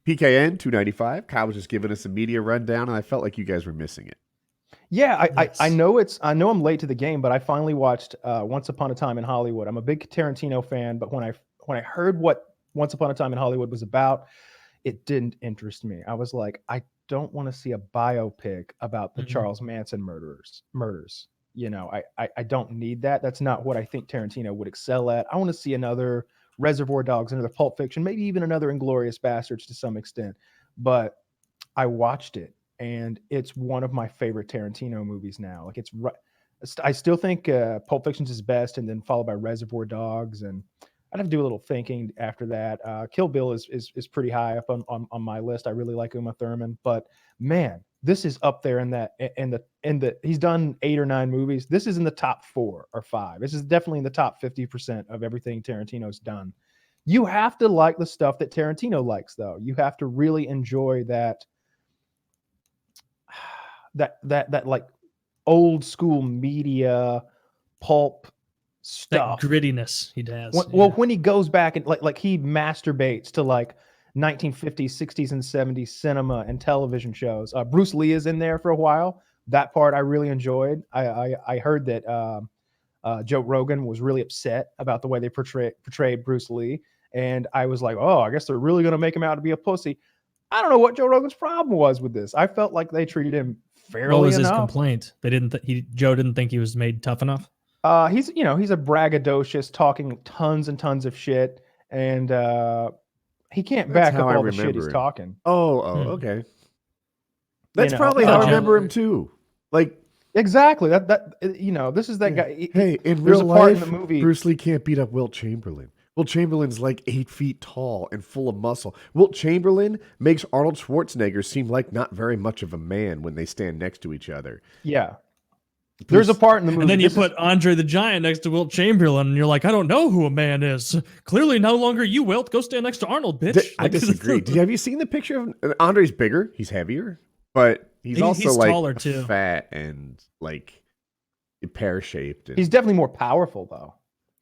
PKN 295. Kyle was just giving us a media rundown, and I felt like you guys were missing it. Yeah, Yes. I know I'm late to the game, but I finally watched Once Upon a Time in Hollywood. I'm a big Tarantino fan, but when I heard what Once Upon a Time in Hollywood was about, it didn't interest me. I was like, I don't want to see a biopic about the Mhm. Charles Manson murders. You know, I don't need that. That's not what I think Tarantino would excel at. I want to see another Reservoir Dogs, another Pulp Fiction, maybe even another Inglorious Bastards to some extent. But I watched it, and it's one of my favorite Tarantino movies now. Like I still think Pulp Fiction's his best, and then followed by Reservoir Dogs, and I'd have to do a little thinking after that. Kill Bill is pretty high up on my list. I really like Uma Thurman, but man, this is up there in the he's done 8 or 9 movies. This is in the top 4 or 5. This is definitely in the top 50% of everything Tarantino's done. You have to like the stuff that Tarantino likes, though. You have to really enjoy that like old school media pulp stuff, that grittiness he has. Well, when he goes back and like he masturbates to like 1950s, 60s, and 70s cinema and television shows. Bruce Lee is in there for a while. That part I really enjoyed. I heard that Joe Rogan was really upset about the way they portrayed Bruce Lee, and I was like, oh, I guess they're really going to make him out to be a pussy. I don't know what Joe Rogan's problem was with this. I felt like they treated him fairly What was enough. his complaint? They didn't. Joe didn't think he was made tough enough. He's a braggadocious, talking tons and tons of shit, and he can't back up all the shit he's talking. Okay. That's probably how I remember him too. Like exactly that this is that guy. Hey, in real life, in the movie, Bruce Lee can't beat up Wilt Chamberlain. Wilt Chamberlain's like 8 feet tall and full of muscle. Wilt Chamberlain makes Arnold Schwarzenegger seem like not very much of a man when they stand next to each other. Yeah. There's a part in the movie. And then you put Andre the Giant next to Wilt Chamberlain, and you're like, I don't know who a man is. Clearly no longer you, Wilt. Go stand next to Arnold, bitch. I disagree. Have you seen the picture of Andre's bigger? He's heavier, but he's like taller too. Fat and like pear-shaped. He's definitely more powerful, though.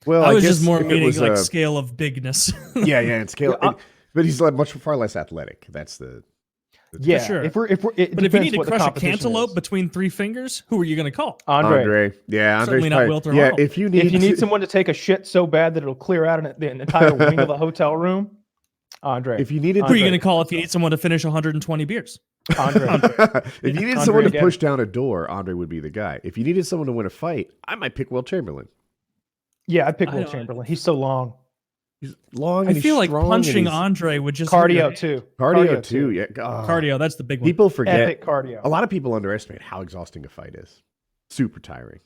Well, I was just more meaning like scale of bigness. Yeah, and scale. But he's much far less athletic. That's the yeah. Sure. But if you need to crush a cantaloupe between 3 fingers, who are you going to call? Andre. Yeah, Andre's certainly not Wilt or Arnold. If you need someone to take a shit so bad that it'll clear out the entire wing of a hotel room, Andre. If you needed, who are you going to call if you need someone to finish 120 beers? Andre. If you needed someone to push down a door, Andre would be the guy. If you needed someone to win a fight, I might pick Wilt Chamberlain. Yeah, I'd pick Wilt Chamberlain. He's so long. He's long. I feel like punching Andre would just cardio too. Cardio too. Yeah, cardio. That's the big one. People forget epic cardio. A lot of people underestimate how exhausting a fight is. Super tiring.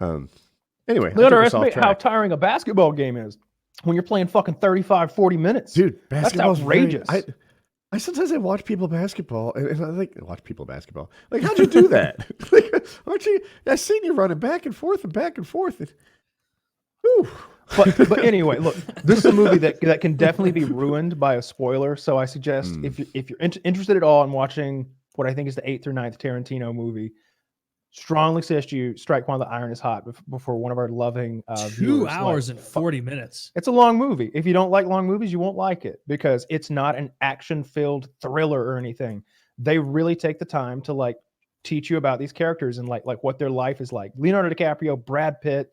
Anyway, they underestimate how tiring a basketball game is when you're playing fucking 35, 40 minutes. Dude, basketball's that's outrageous. I sometimes watch people basketball, and I like watch people basketball. Like, how'd you do that? Like, aren't you? I seen you running back and forth and back and forth. And, whew. But anyway, look, this is a movie that can definitely be ruined by a spoiler. So I suggest if you're interested at all in watching what I think is the 8th or 9th Tarantino movie, strongly suggest you strike while the iron is hot before one of our loving 2 hours and 40 minutes. It's a long movie. If you don't like long movies, you won't like it because it's not an action-filled thriller or anything. They really take the time to like teach you about these characters and like what their life is like. Leonardo DiCaprio, Brad Pitt,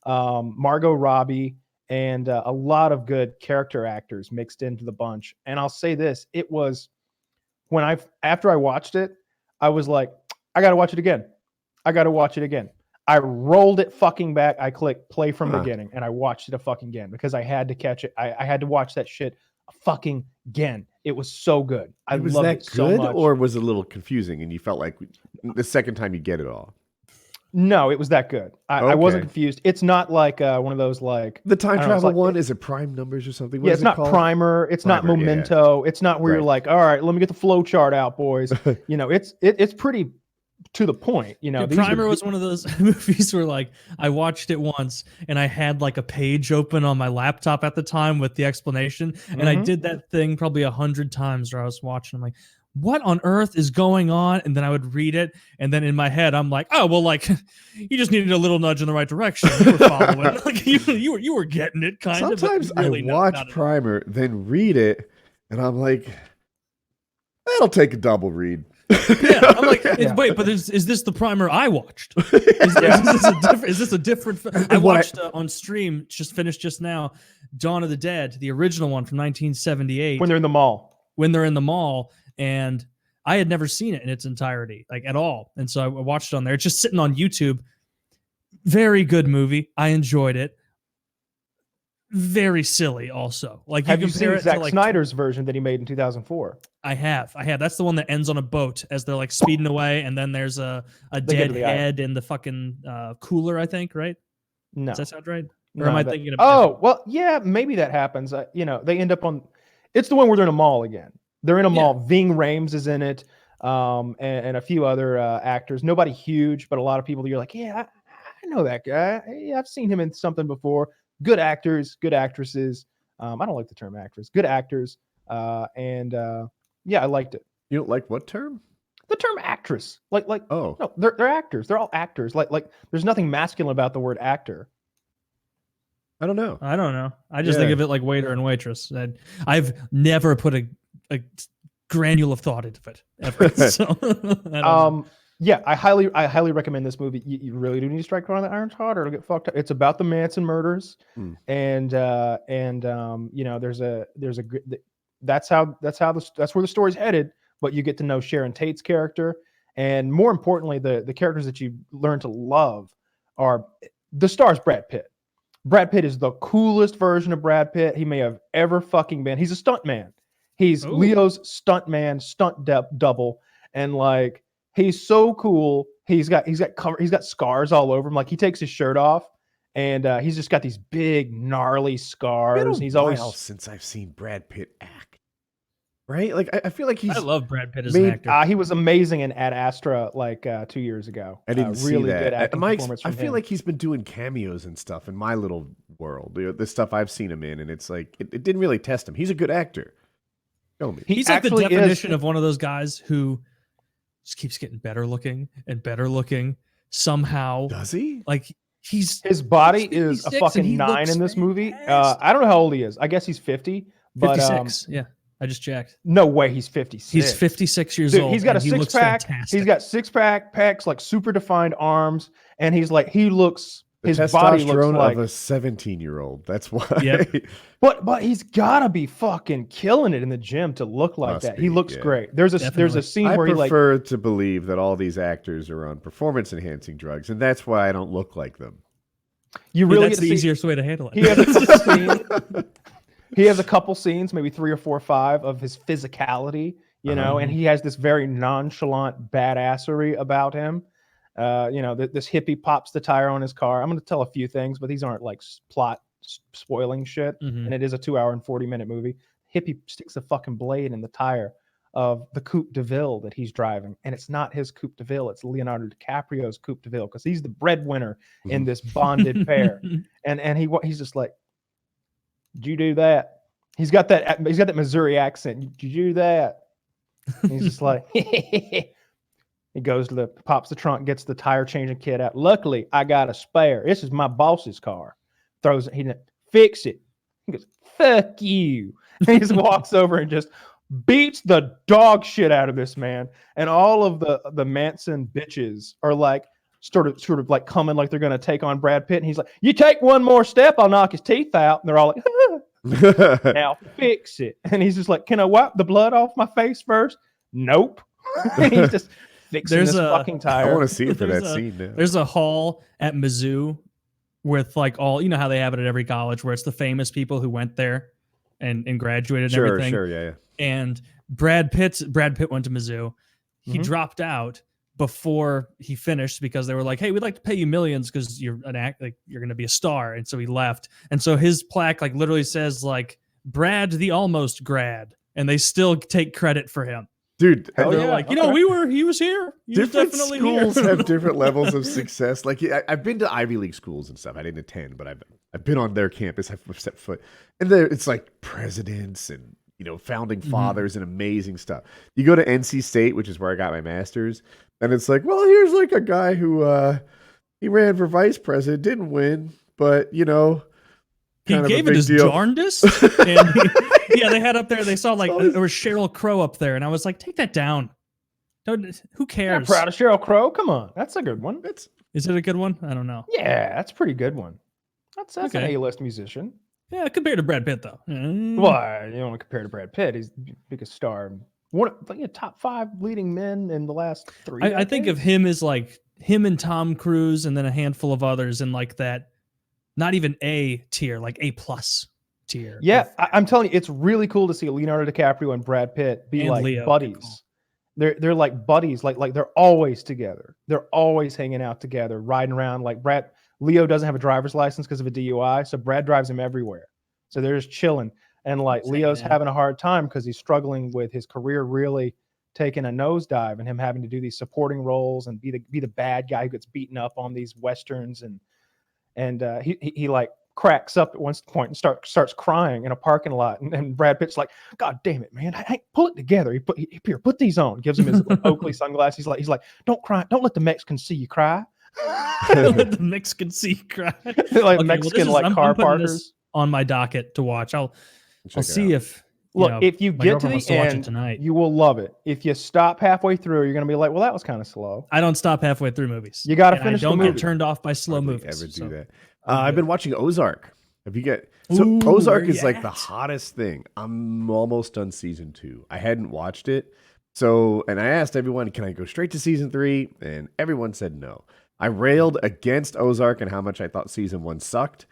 Margot Robbie, and a lot of good character actors mixed into the bunch. And I'll say this, it was after I watched it, I was like, I got to watch it again. I rolled it fucking back. I clicked play from beginning and I watched it a fucking again because I had to catch it. I had to watch that shit a fucking again. It was so good. I loved it so much. Or was it a little confusing and you felt like the second time you get it all? No, it was that good. I wasn't confused. It's not like one of those like the time travel one. Is it Prime Numbers or something? What it's not called? Primer. It's not Memento. Yeah. It's not where you're like, all right, let me get the flow chart out, boys. It's pretty to the point. Primer was one of those movies where like I watched it once and I had like a page open on my laptop at the time with the explanation, and I did that thing probably 100 times where I was watching. I'm like, what on earth is going on? And then I would read it, and then in my head I'm like, oh well, like you just needed a little nudge in the right direction. You were following, like you were getting it kind of. Sometimes I watch Primer, then read it, And I'm like, that'll take a double read. Yeah, I'm like, wait, but is this the primer I watched? Is this a different? I watched on stream, just finished just now, Dawn of the Dead, the original one from 1978. When they're in the mall. And I had never seen it in its entirety, like at all. And so I watched it on there. It's just sitting on YouTube. Very good movie. I enjoyed it. Very silly, also. Like, have you seen Zack Snyder's version that he made in 2004? I have. That's the one that ends on a boat as they're like speeding away, and then there's a dead head in the fucking cooler, I think, right? No. Does that sound right? Or no, am I thinking of Oh, well, yeah, maybe that happens. They end up on... It's the one where they're in a mall again. They're in a mall. Ving Rhames is in it, and a few other actors. Nobody huge, but a lot of people you're like, yeah, I know that guy. Yeah, I've seen him in something before. Good actors, good actresses. I don't like the term actress. Good actors. Yeah, I liked it. You don't like what term? The term actress. Oh. No, they're actors. They're all actors. Like there's nothing masculine about the word actor. I don't know. I just think of it like waiter and waitress. I've never put a granule of thought into it ever. So, yeah, I highly recommend this movie. You really do need to strike while the iron's hot, or it'll get fucked up. It's about the Manson murders, and there's a that's where the story's headed. But you get to know Sharon Tate's character, and more importantly, the characters that you learn to love are the star's Brad Pitt. Brad Pitt is the coolest version of Brad Pitt he may have ever fucking been. He's a stuntman. He's Leo's stuntman, double, and like. He's so cool. He's got scars all over him. Like he takes his shirt off, and he's just got these big gnarly scars. He's always since I've seen Brad Pitt act. Right? Like I feel like I love Brad Pitt as an actor. He was amazing in Ad Astra 2 years ago. I didn't see really that. Good acting performance from I feel him. like he's been doing cameos and stuff in my little world. The stuff I've seen him in, and it's like it didn't really test him. He's a good actor. Show me. He's like the definition of one of those guys who just keeps getting better looking and better looking somehow. Does he? Like his body is a fucking 9 in this movie. I don't know how old he is. I guess he's 50. But, 56. Yeah, I just checked. No way, he's 56. He's 56 years old. He's got a six pack. He's got six pack pecs, like super defined arms, and his body looks like of a 17-year-old. That's why. Yep. But he's gotta be fucking killing it in the gym to look like that. He looks great. There's a scene where I prefer to believe that all these actors are on performance enhancing drugs, and that's why I don't look like them. That's the easiest way to handle it. He has a couple scenes, maybe 3 or 4 or 5 of his physicality, and he has this very nonchalant badassery about him. This hippie pops the tire on his car. I'm going to tell a few things, but these aren't like plot spoiling shit. And it is a 2 hour and 40-minute movie. Hippie sticks a fucking blade in the tire of the Coupe de Ville that he's driving. And it's not his Coupe de Ville. It's Leonardo DiCaprio's Coupe de Ville because he's the breadwinner in this bonded pair. And he's just like, did you do that? He's got that Missouri accent. Did you do that? And he's just like, he goes to pops the trunk, gets the tire changing kit out. Luckily, I got a spare. This is my boss's car. Throws it. He fix it. He goes, fuck you. And he just walks over and just beats the dog shit out of this man. And all of the Manson bitches are like sort of like coming like they're gonna take on Brad Pitt. And he's like, you take one more step, I'll knock his teeth out. And they're all like, now fix it. And he's just like, can I wipe the blood off my face first? Nope. And he's just fixing this fucking tire. I want to see it for that scene now. There's a hall at Mizzou with like all, how they have it at every college where it's the famous people who went there and graduated and everything. Sure, yeah. And Brad Pitt went to Mizzou. He dropped out before he finished because they were like, hey, we'd like to pay you millions because you're you're going to be a star. And so he left. And so his plaque like literally says like Brad the almost grad, and they still take credit for him. Dude, and they're like, he was here. Different schools have different levels of success. Like I've been to Ivy League schools and stuff. I didn't attend, but I've been on their campus. I've set foot, and there it's like presidents and founding fathers and amazing stuff. You go to NC State, which is where I got my master's, and it's like, well, here's like a guy who he ran for vice president, didn't win, but kind of a gave big it his deal. jaundice. And yeah, they had up there. They saw like there was Sheryl Crow up there, and I was like, take that down. Don't. Who Not cares? proud of Sheryl Crow. Come on, that's a good one. Is it a good one? I don't know. Yeah, that's a pretty good one. That's an Okay. A-list musician. Yeah, compared to Brad Pitt though. Well, you don't want to compare to Brad Pitt. He's the biggest star. One of top 5 leading men in the last 3 I think of him as like him and Tom Cruise, and then a handful of others in like that, not even A tier, like A+ tier. Yeah, I'm telling you, it's really cool to see Leonardo DiCaprio and Brad Pitt be And like Leo, buddies. They're like buddies, like they're always together. They're always hanging out together, riding around. Like Leo doesn't have a driver's license because of a DUI, so Brad drives him everywhere. So they're just chilling, and like Leo's having a hard time because he's struggling with his career really taking a nosedive, and him having to do these supporting roles and be the bad guy who gets beaten up on these westerns, and he like cracks up at one point and starts crying in a parking lot, and Brad Pitt's like, God damn it, man, I pull it together. Here, put these on. Gives him his like, Oakley sunglasses. He's like, don't cry, don't let the Mexicans see you cry. Let the Mexican see cry. Like Mexican car parkers on my docket to watch. I'll see if if you get to the end tonight, you will love it. If you stop halfway through, you're gonna be like, well, that was kind of slow. I don't stop halfway through movies. You got to finish. Don't the movie. get turned off by slow movies. Ever do that? I've been watching Ozark. Ozark is like the hottest thing. I'm almost done season 2. I hadn't watched it, and I asked everyone, can I go straight to season 3? And everyone said no. I railed against Ozark and how much I thought season 1 sucked,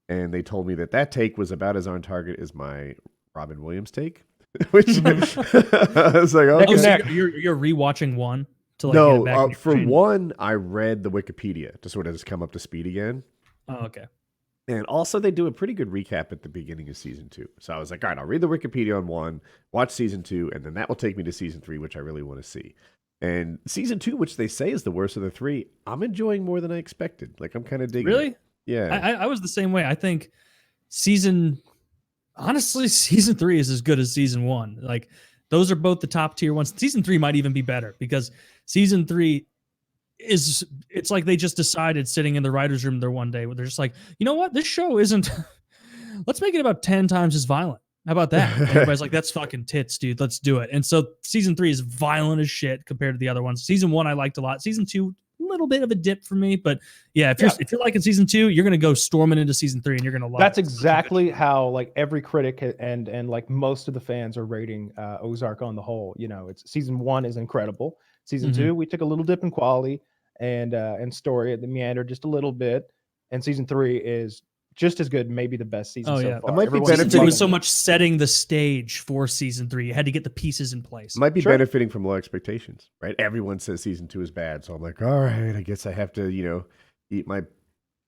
and they told me that take was about as on target as my Robin Williams take. Which I was like, okay. So you're rewatching 1 to like no, get it back for 1, I read the Wikipedia to sort of just come up to speed again. Oh, okay. And also, they do a pretty good recap at the beginning of season 2. So I was like, all right, I'll read the Wikipedia on 1, watch season 2, and then that will take me to season 3, which I really want to see. And season 2, which they say is the worst of the 3, I'm enjoying more than I expected. Like, I'm kind of digging Really? it. Yeah. I was the same way. I think season 3 is as good as season 1. Like, those are both the top tier ones. Season 3 might even be better because season 3 it's like they just decided sitting in the writer's room there one day where they're just like, you know what? This show isn't, let's make it about 10 times as violent. How about that? And everybody's like, that's fucking tits, dude. Let's do it. And so season 3 is violent as shit compared to the other ones. Season 1 I liked a lot. Season 2, a little bit of a dip for me, but yeah, if you're liking season 2, you're gonna go storming into season 3 and you're gonna love it. That's exactly how like every critic and like most of the fans are rating Ozark on the whole. You know, it's season 1 is incredible. Season 2, we took a little dip in quality and story. The meandered just a little bit, and season 3 is just as good, maybe the best season so far. It might be season 2 was so much setting the stage for season 3. You had to get the pieces in place. Might be benefiting from low expectations, right? Everyone says season 2 is bad, so I'm like, all right, I guess I have to, eat my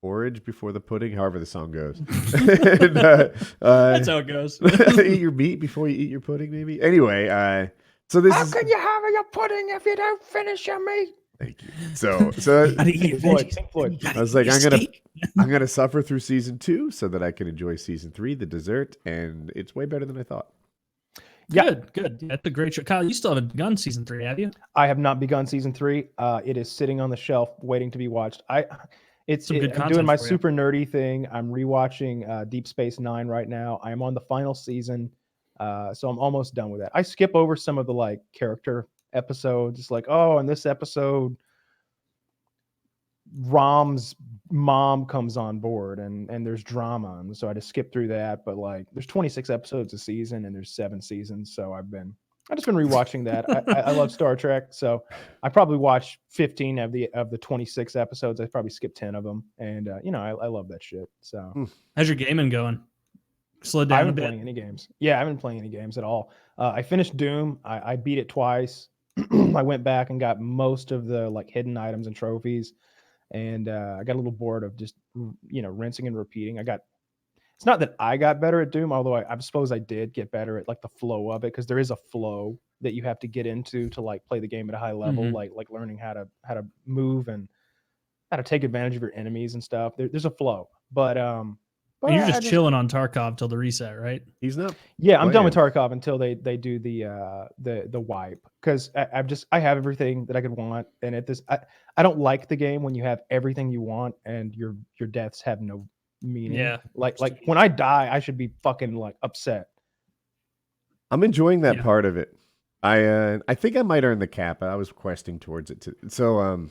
porridge before the pudding, however the song goes. And, that's how it goes. Eat your meat before you eat your pudding, maybe. Anyway, so this how can you have your pudding if you don't finish your meat? Thank you. So Pink Floyd. I was like, I'm gonna suffer through season 2 so that I can enjoy season 3, the dessert, and it's way better than I thought. Good. That's a great show. Kyle, you still haven't begun season 3, have you? I have not begun season 3. It is sitting on the shelf waiting to be watched. I'm doing my super nerdy thing. I'm rewatching Deep Space Nine right now. I am on the final season, so I'm almost done with that. I skip over some of the like character episodes. It's like, oh, in this episode, Rom's mom comes on board and there's drama, and so I just skip through that. But like, there's 26 episodes a season and there's 7 seasons, so I've just been rewatching that. I love Star Trek, so I probably watched 15 of the 26 episodes. I probably skipped 10 of them, and I love that shit. So how's your gaming going? Slow down I haven't a bit. playing any games. Yeah, I haven't been playing any games at all. I finished Doom. I beat it twice. I went back and got most of the like hidden items and trophies, and I got a little bored of just rinsing and repeating. It's not that I got better at Doom, although I suppose I did get better at like the flow of it, because there is a flow that you have to get into to like play the game at a high level, like learning how to move and how to take advantage of your enemies and stuff. There's a flow, but and you're just chilling on Tarkov till the reset, right? He's not. Yeah, I'm done with Tarkov until they do the wipe, because I have everything that I could want, and I don't like the game when you have everything you want and your deaths have no meaning. Yeah. Like when I die, I should be fucking like upset. I'm enjoying that Yeah. part of it. I think I might earn the Kappa. I was questing towards it too. So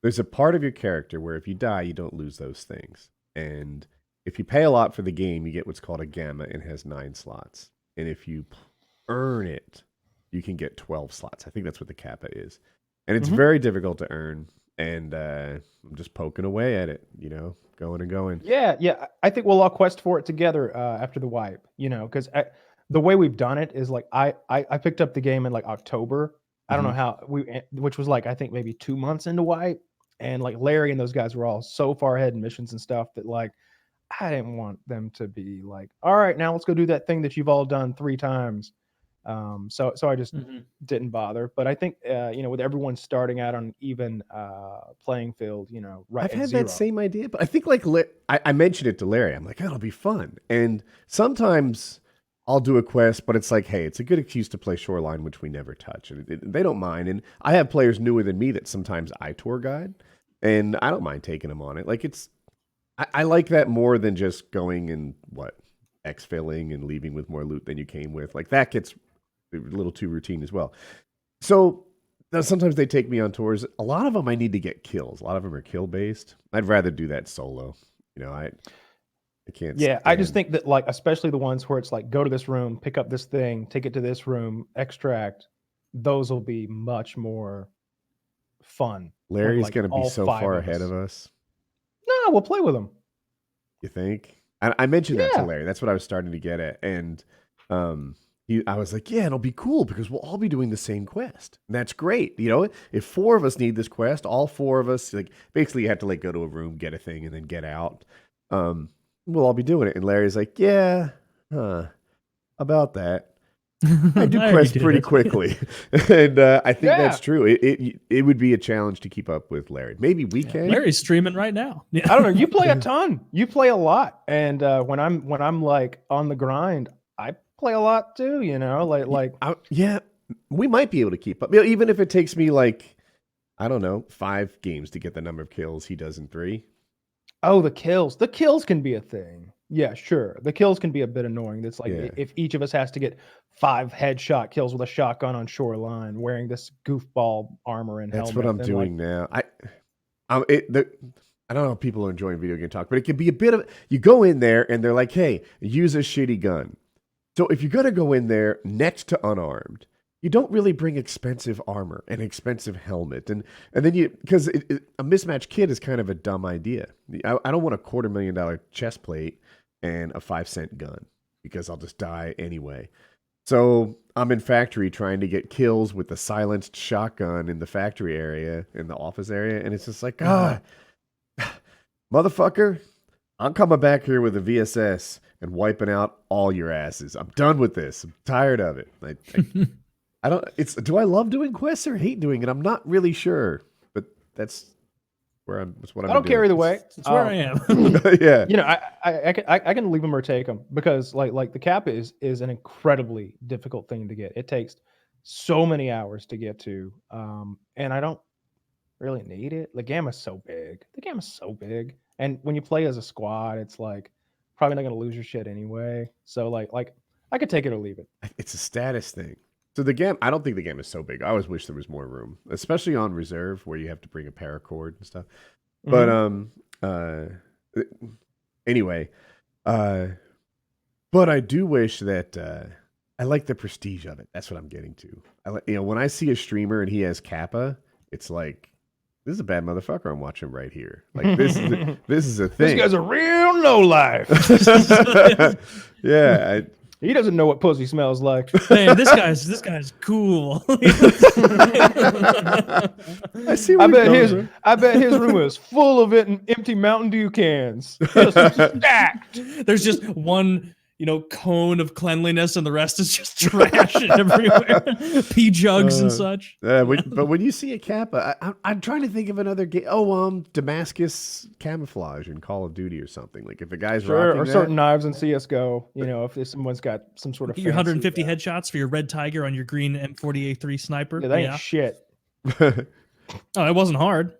there's a part of your character where if you die, you don't lose those things. And if you pay a lot for the game, you get what's called a Gamma and it has 9 slots. And if you earn it, you can get 12 slots. I think that's what the Kappa is. And it's very difficult to earn. And I'm just poking away at it, you know, going and going. Yeah. I think we'll all quest for it together after the wipe, you know, because the way we've done it is like I picked up the game in like October. I don't know how which was like I think maybe 2 months into wipe, and like Larry and those guys were all so far ahead in missions and stuff that like I didn't want them to be like, all right, now let's go do that thing that you've all done 3 times. So I just didn't bother. But I think you know, with everyone starting out on even playing field, you know, right. I've at had zero. that same idea, but I think like I mentioned it to Larry. I'm like, that'll be fun. And sometimes I'll do a quest, but it's like, hey, it's a good excuse to play Shoreline, which we never touch. And they don't mind. And I have players newer than me that sometimes I tour guide, and I don't mind taking them on it. Like I like that more than just going and exfilling and leaving with more loot than you came with. Like that gets a little too routine as well. So sometimes they take me on tours. A lot of them I need to get kills. A lot of them are kill based. I'd rather do that solo. You know, I can't. Yeah, I just think that like, especially the ones where it's like, go to this room, pick up this thing, take it to this room, extract. Those will be much more fun. Larry's like, going to be all so 5 far of ahead us. of us. No, we'll play with them. You think? I mentioned that Yeah. to Larry. That's what I was starting to get at. And I was like, yeah, it'll be cool because we'll all be doing the same quest. And that's great. You know, if 4 of us need this quest, all 4 of us, like basically you have to like go to a room, get a thing, and then get out. We'll all be doing it. And Larry's like, yeah, about that. I do quests pretty quickly. And I think that's true. It would be a challenge to keep up with Larry. Maybe we can. Larry's streaming right now. Yeah. I don't know. You play a ton. You play a lot. And when I'm like on the grind, I play a lot too, you know, yeah, we might be able to keep up. You know, even if it takes me like, I don't know, 5 games to get the number of kills he does in 3. Oh, the kills can be a thing. Yeah, sure. The kills can be a bit annoying. That's like if each of us has to get 5 headshot kills with a shotgun on Shoreline, wearing this goofball armor and helmet. That's what I'm doing now. I don't know if people are enjoying video game talk, but it can be a bit of, you go in there and they're like, hey, use a shitty gun. So if you're going to go in there next to unarmed, you don't really bring expensive armor and expensive helmet. And then because a mismatched kit is kind of a dumb idea. I don't want a $250,000 chest plate and a 5-cent gun because I'll just die anyway. So I'm in factory trying to get kills with the silenced shotgun in the factory area, in the office area. And it's just like, motherfucker, I'm coming back here with a VSS and wiping out all your asses. I'm done with this. I'm tired of it. I don't. Do I love doing quests or hate doing it? I'm not really sure, but that's where I'm. That's what I'm. I don't care either way. It's where I am. Yeah. You know, I can leave them or take them because like the Kappa is an incredibly difficult thing to get. It takes so many hours to get to, and I don't really need it. The Gamma's so big. And when you play as a squad, it's like probably not gonna lose your shit anyway. So like I could take it or leave it. It's a status thing. So the game, I don't think the game is so big. I always wish there was more room, especially on reserve where you have to bring a paracord and stuff. But anyway, but I do wish that I like the prestige of it. That's what I'm getting to. When I see a streamer and he has Kappa, it's like, this is a bad motherfucker I'm watching right here. Like this is a thing. This guy's a real no life. Yeah. He doesn't know what pussy smells like. Man, this guy's cool. I see. I bet his room is full of empty Mountain Dew cans, just stacked. There's just one, cone of cleanliness, and the rest is just trash everywhere. Pee jugs and such. But when you see a Kappa, I'm trying to think of another game. Damascus camouflage in Call of Duty or something. Like if a guy's rocking that. Certain knives in CS:GO. If someone's got some sort of your 150 headshots for your red tiger on your green M40A3 sniper. Yeah, that ain't shit. Oh, it wasn't hard.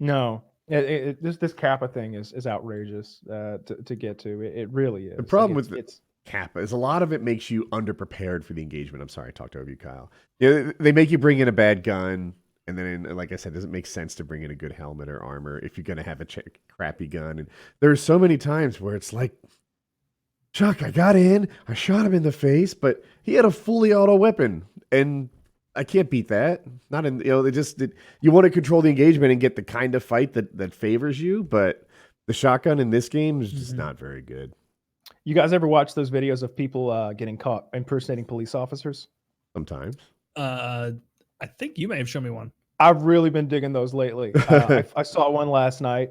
No. This Kappa thing is outrageous to get to. It really is. The problem with it's Kappa is a lot of it makes you underprepared for the engagement. I'm sorry, I talked over you, Kyle. They make you bring in a bad gun, and then, like I said, it doesn't make sense to bring in a good helmet or armor if you're going to have a crappy gun. And there's so many times where it's like, Chuck, I got in, I shot him in the face, but he had a fully auto weapon, and I can't beat that. Not in, you want to control the engagement and get the kind of fight that favors you, but the shotgun in this game is just not very good. You guys ever watch those videos of people getting caught impersonating police officers? Sometimes. I think you may have shown me one. I've really been digging those lately. I saw one last night.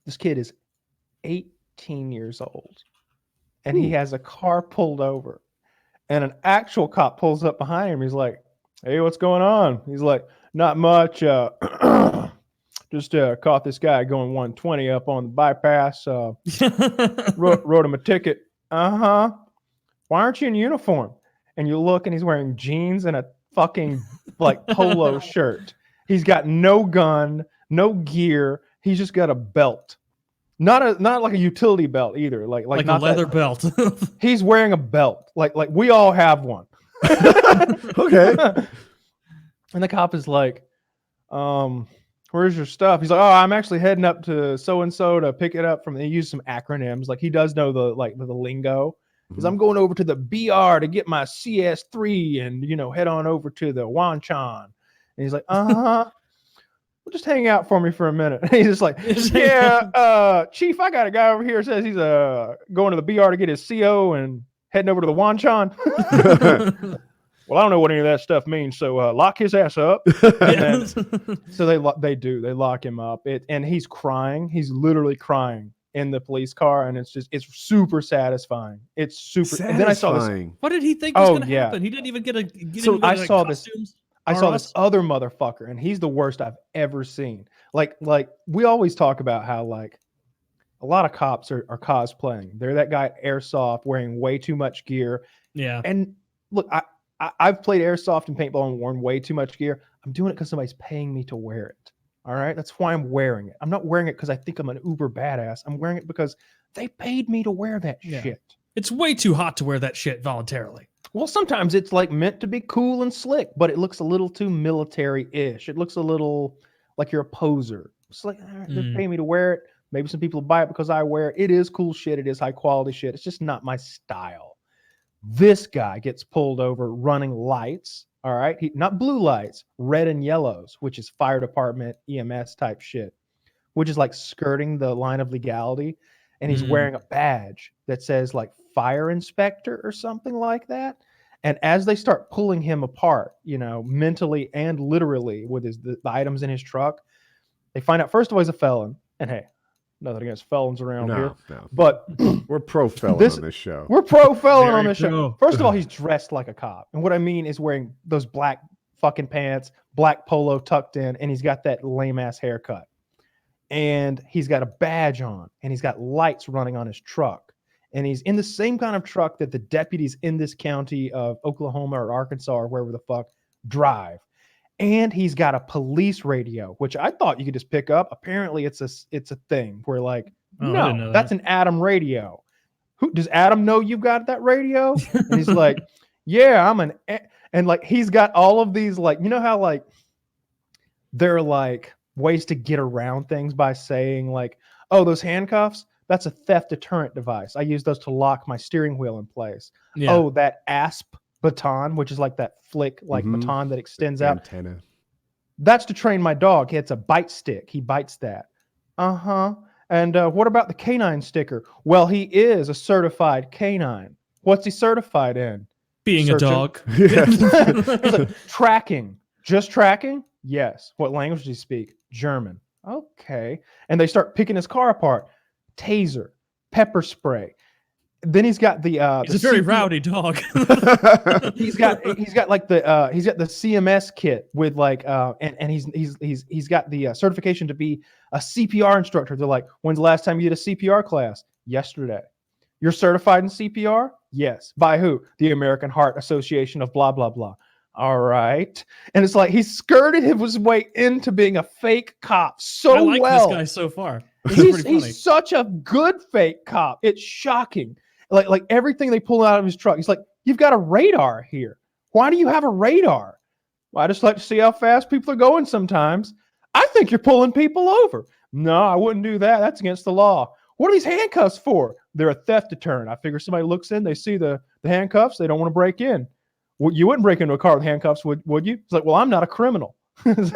This kid is 18 years old, and he has a car pulled over, and an actual cop pulls up behind him. He's like, "Hey, what's going on?" He's like, "Not much. Just caught this guy going 120 up on the bypass. Wrote him a ticket." Why aren't you in uniform? And you look, and he's wearing jeans and a fucking like polo shirt. He's got no gun, no gear. He's just got a belt. Not like a utility belt either. Like a leather belt. He's wearing a belt. Like we all have one. Okay. And the cop is like, "Where's your stuff?" He's like, "Oh, I'm actually heading up to so and so to pick it up from." They use some acronyms. Like he does know the lingo. Because I'm going over to the BR to get my CS3 and head on over to the Wanchan. And he's like, "Well, just hang out for me for a minute." And he's just like, "Yeah, Chief, I got a guy over here says he's going to the BR to get his CO and heading over to the Wanchan." "Well, I don't know what any of that stuff means, so lock his ass up." So they lock him up. And he's crying. He's literally crying in the police car, and it's super satisfying. It's super satisfying. And then I saw this. What did he think was going to happen? He didn't even get a. I saw this other motherfucker, and he's the worst I've ever seen. Like we always talk about how like a lot of cops are cosplaying. They're that guy at Airsoft wearing way too much gear. Yeah. And look, I've played Airsoft and paintball and worn way too much gear. I'm doing it because somebody's paying me to wear it. All right, that's why I'm wearing it. I'm not wearing it because I think I'm an uber badass. I'm wearing it because they paid me to wear that shit. It's way too hot to wear that shit voluntarily. Well, sometimes it's like meant to be cool and slick, but it looks a little too military-ish. It looks a little like you're a poser. It's like, they pay me to wear it. Maybe some people buy it because I wear it. It is cool shit. It is high quality shit. It's just not my style. This guy gets pulled over running lights. All right. Not blue lights, red and yellows, which is fire department, EMS type shit, which is like skirting the line of legality. And he's wearing a badge that says like fire inspector or something like that. And as they start pulling him apart, mentally and literally with the items in his truck, they find out, first of all, he's a felon. And hey, nothing against felons around here. No. But we're pro felon on this show. We're pro felon on this show. First of all, he's dressed like a cop. And what I mean is wearing those black fucking pants, black polo tucked in, and he's got that lame ass haircut. And he's got a badge on, and he's got lights running on his truck. And he's in the same kind of truck that the deputies in this county of Oklahoma or Arkansas or wherever the fuck drive. And he's got a police radio, which I thought you could just pick up. Apparently, it's a thing where like, no, that's an Adam radio. Who does Adam know you've got that radio? And he's like, yeah, and like he's got all of these like, how like they're like ways to get around things by saying like, oh, those handcuffs, that's a theft deterrent device. I use those to lock my steering wheel in place. Yeah. Oh, that ASP baton, which is like that flick baton that extends out. Antenna. That's to train my dog. It's a bite stick. He bites that. And what about the canine sticker? Well, he is a certified canine. What's he certified in? Being a dog. Like, tracking. Just tracking? Yes. What language does he speak? German. Okay. And they start picking his car apart. Taser, pepper spray. Then he's got the he's a very rowdy dog. he's got like the CMS kit with like and he's got the certification to be a CPR instructor. They're like, when's the last time you did a CPR class? Yesterday. You're certified in CPR? Yes. By who? The American Heart Association of blah blah blah. All right. And it's like he skirted his way into being a fake cop so I like well. this guy so far. This is pretty funny. He's such a good fake cop. It's shocking. Like everything they pull out of his truck, he's like, you've got a radar here. Why do you have a radar? Well, I just like to see how fast people are going sometimes. I think you're pulling people over. No, I wouldn't do that. That's against the law. What are these handcuffs for? They're a theft deterrent. I figure somebody looks in, they see the handcuffs, they don't want to break in. Well, you wouldn't break into a car with handcuffs, would you? It's like, well, I'm not a criminal. He's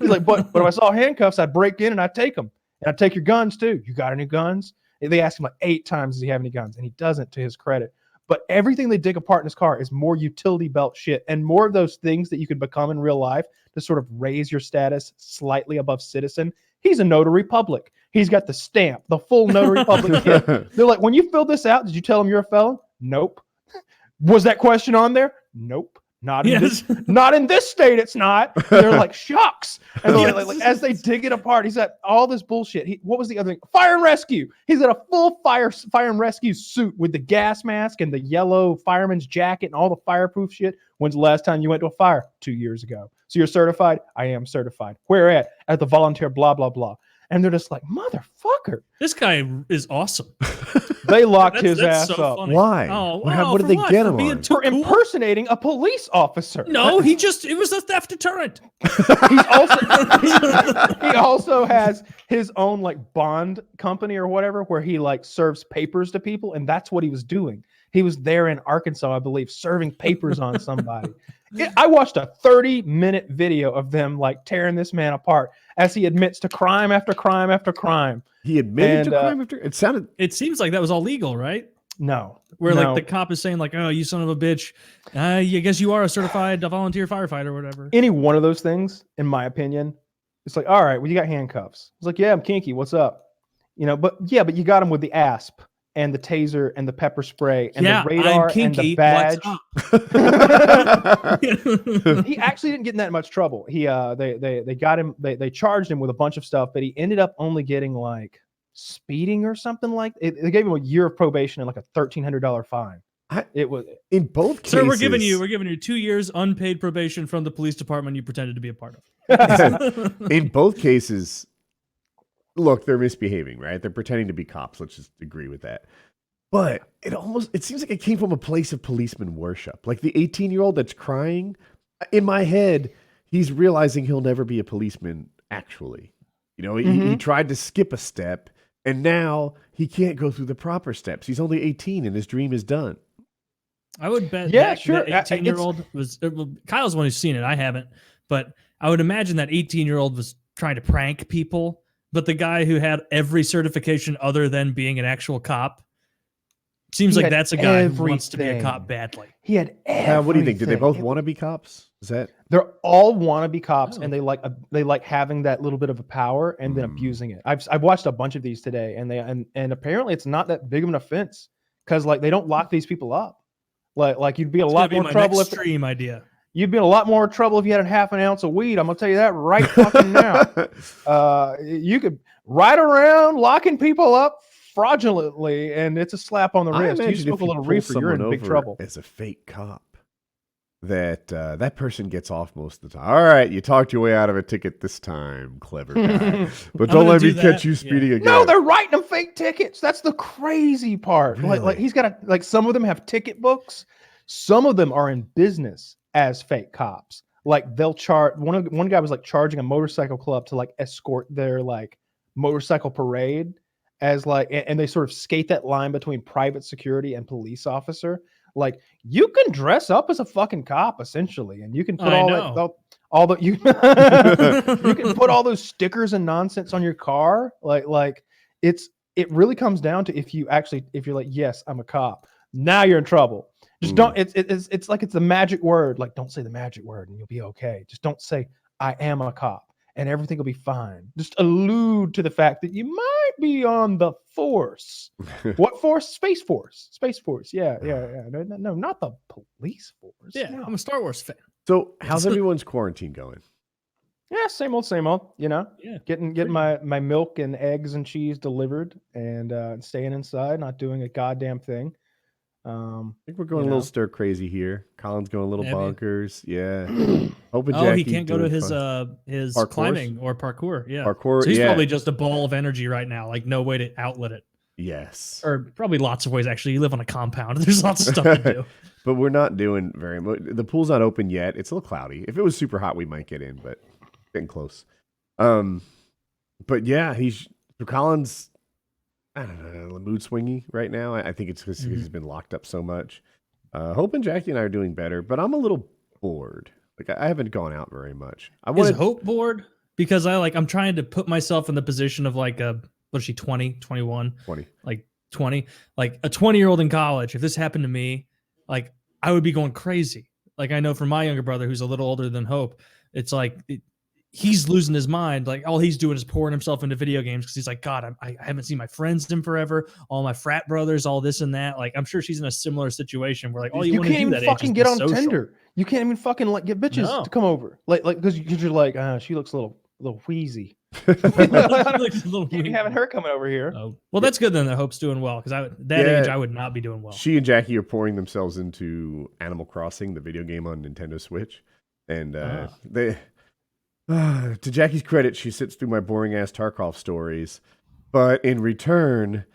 like, but if I saw handcuffs, I'd break in and I'd take them. And I'd take your guns too. You got any guns? They ask him like 8 times, does he have any guns? And he doesn't, to his credit. But everything they dig apart in his car is more utility belt shit and more of those things that you could become in real life to sort of raise your status slightly above citizen. He's a notary public. He's got the stamp, the full notary public kit. They're like, when you filled this out, did you tell him you're a felon? Nope. Was that question on there? Nope. Not in this state, it's not. And they're like, shucks. And they're like, as they dig it apart, he's got all this bullshit. What was the other thing? Fire and rescue. He's got a full fire and rescue suit with the gas mask and the yellow fireman's jacket and all the fireproof shit. When's the last time you went to a fire? 2 years ago. So you're certified? I am certified. Where at? At the volunteer blah, blah, blah. And they're just like, motherfucker. This guy is awesome. They locked his ass so up. funny. Why? What did they get him on? For impersonating a police officer. No, it was a theft deterrent. He also has his own like bond company or whatever, where he like serves papers to people. And that's what he was doing. He was there in Arkansas, I believe, serving papers on somebody. I watched a 30-minute video of them like tearing this man apart as he admits to crime after crime after crime. He admitted to crime after. It seems like that was all legal, right? No. Where like the cop is saying like, "Oh, you son of a bitch! I guess you are a certified volunteer firefighter or whatever." Any one of those things, in my opinion, it's like, all right, well, you got handcuffs. It's like, yeah, I'm kinky. What's up? But you got him with the asp and the taser and the pepper spray and the radar and the badge. He actually didn't get in that much trouble. They got him. They charged him with a bunch of stuff, but he ended up only getting like speeding or something like it. They gave him a year of probation and like a $1,300 fine. It was in both cases. So we're giving you 2 years unpaid probation from the police department you pretended to be a part of. In both cases, look, they're misbehaving, right? They're pretending to be cops. Let's just agree with that. But it seems like it came from a place of policeman worship. Like the 18-year-old that's crying, in my head, he's realizing he'll never be a policeman, actually. He tried to skip a step, and now he can't go through the proper steps. He's only 18, and his dream is done. I would bet sure. that 18-year-old Kyle's the one who's seen it. I haven't. But I would imagine that 18-year-old was trying to prank people. But the guy who had every certification other than being an actual cop seems like that's a guy who wants to be a cop badly. He had everything. What do you think? Do they both want to be cops? They're all wannabe cops, and they like having that little bit of a power and then abusing it. I've watched a bunch of these today, and apparently it's not that big of an offense because like they don't lock these people up. Like you'd be a lot more trouble if extreme idea. You'd be in a lot more trouble if you had a half an ounce of weed. I'm gonna tell you that right fucking now. You could ride around locking people up fraudulently, and it's a slap on the wrist. You smoke a little reefer, you're in big trouble. As a fake cop, that person gets off most of the time. All right, you talked your way out of a ticket this time, clever guy. But don't let me catch you speeding again. No, they're writing them fake tickets. That's the crazy part. Really? Like he's got some of them have ticket books. Some of them are in business as fake cops. Like they'll charge one guy was like charging a motorcycle club to like escort their like motorcycle parade as like, and they sort of skate that line between private security and police officer. Like you can dress up as a fucking cop essentially, and you can put you can put all those stickers and nonsense on your car. Like it really comes down to if you're like, yes, I'm a cop. Now you're in trouble. Just don't. It's like it's the magic word. Like don't say the magic word and you'll be okay. Just don't say I am a cop and everything will be fine. Just allude to the fact that you might be on the force. What force? Space Force. Space Force. Yeah. No, not the police force. Yeah, no. I'm a Star Wars fan. So how's everyone's quarantine going? Yeah, same old. Yeah, getting my milk and eggs and cheese delivered and staying inside, not doing a goddamn thing. I think we're going a little stir crazy here. Colin's going a little bonkers. Yeah. Hope and Oh, Jackie he can't go to his Parkours? climbing or parkour. Yeah. Parkour. So he's yeah. probably just a ball of energy right now. Like no way to outlet it. Yes. Or probably lots of ways, actually. You live on a compound. There's lots of stuff to do. But we're not doing very much. The pool's not open yet. It's a little cloudy. If it was super hot, we might get in, but getting close. But yeah, Colin's, I don't know, mood swingy right now. I think it's because he's been locked up so much. Hope and Jackie and I are doing better, but I'm a little bored. Like I haven't gone out very much. Is Hope bored? Because I'm trying to put myself in the position of like what is she, 20, 21? 20. Like 20. Like a 20-year-old in college. If this happened to me, like I would be going crazy. Like I know from my younger brother who's a little older than Hope, it's like he's losing his mind. Like all he's doing is pouring himself into video games because he's like, God, I haven't seen my friends in forever. All my frat brothers, all this and that. Like I'm sure she's in a similar situation where like all you want to do that fucking get on social. Tinder. You can't even fucking like get bitches to come over. Like because you're like, she looks a little wheezy. You having her coming over here. Oh. Well, that's good then that Hope's doing well because age I would not be doing well. She and Jackie are pouring themselves into Animal Crossing, the video game on Nintendo Switch, and they. To Jackie's credit, she sits through my boring ass Tarkov stories, but in return,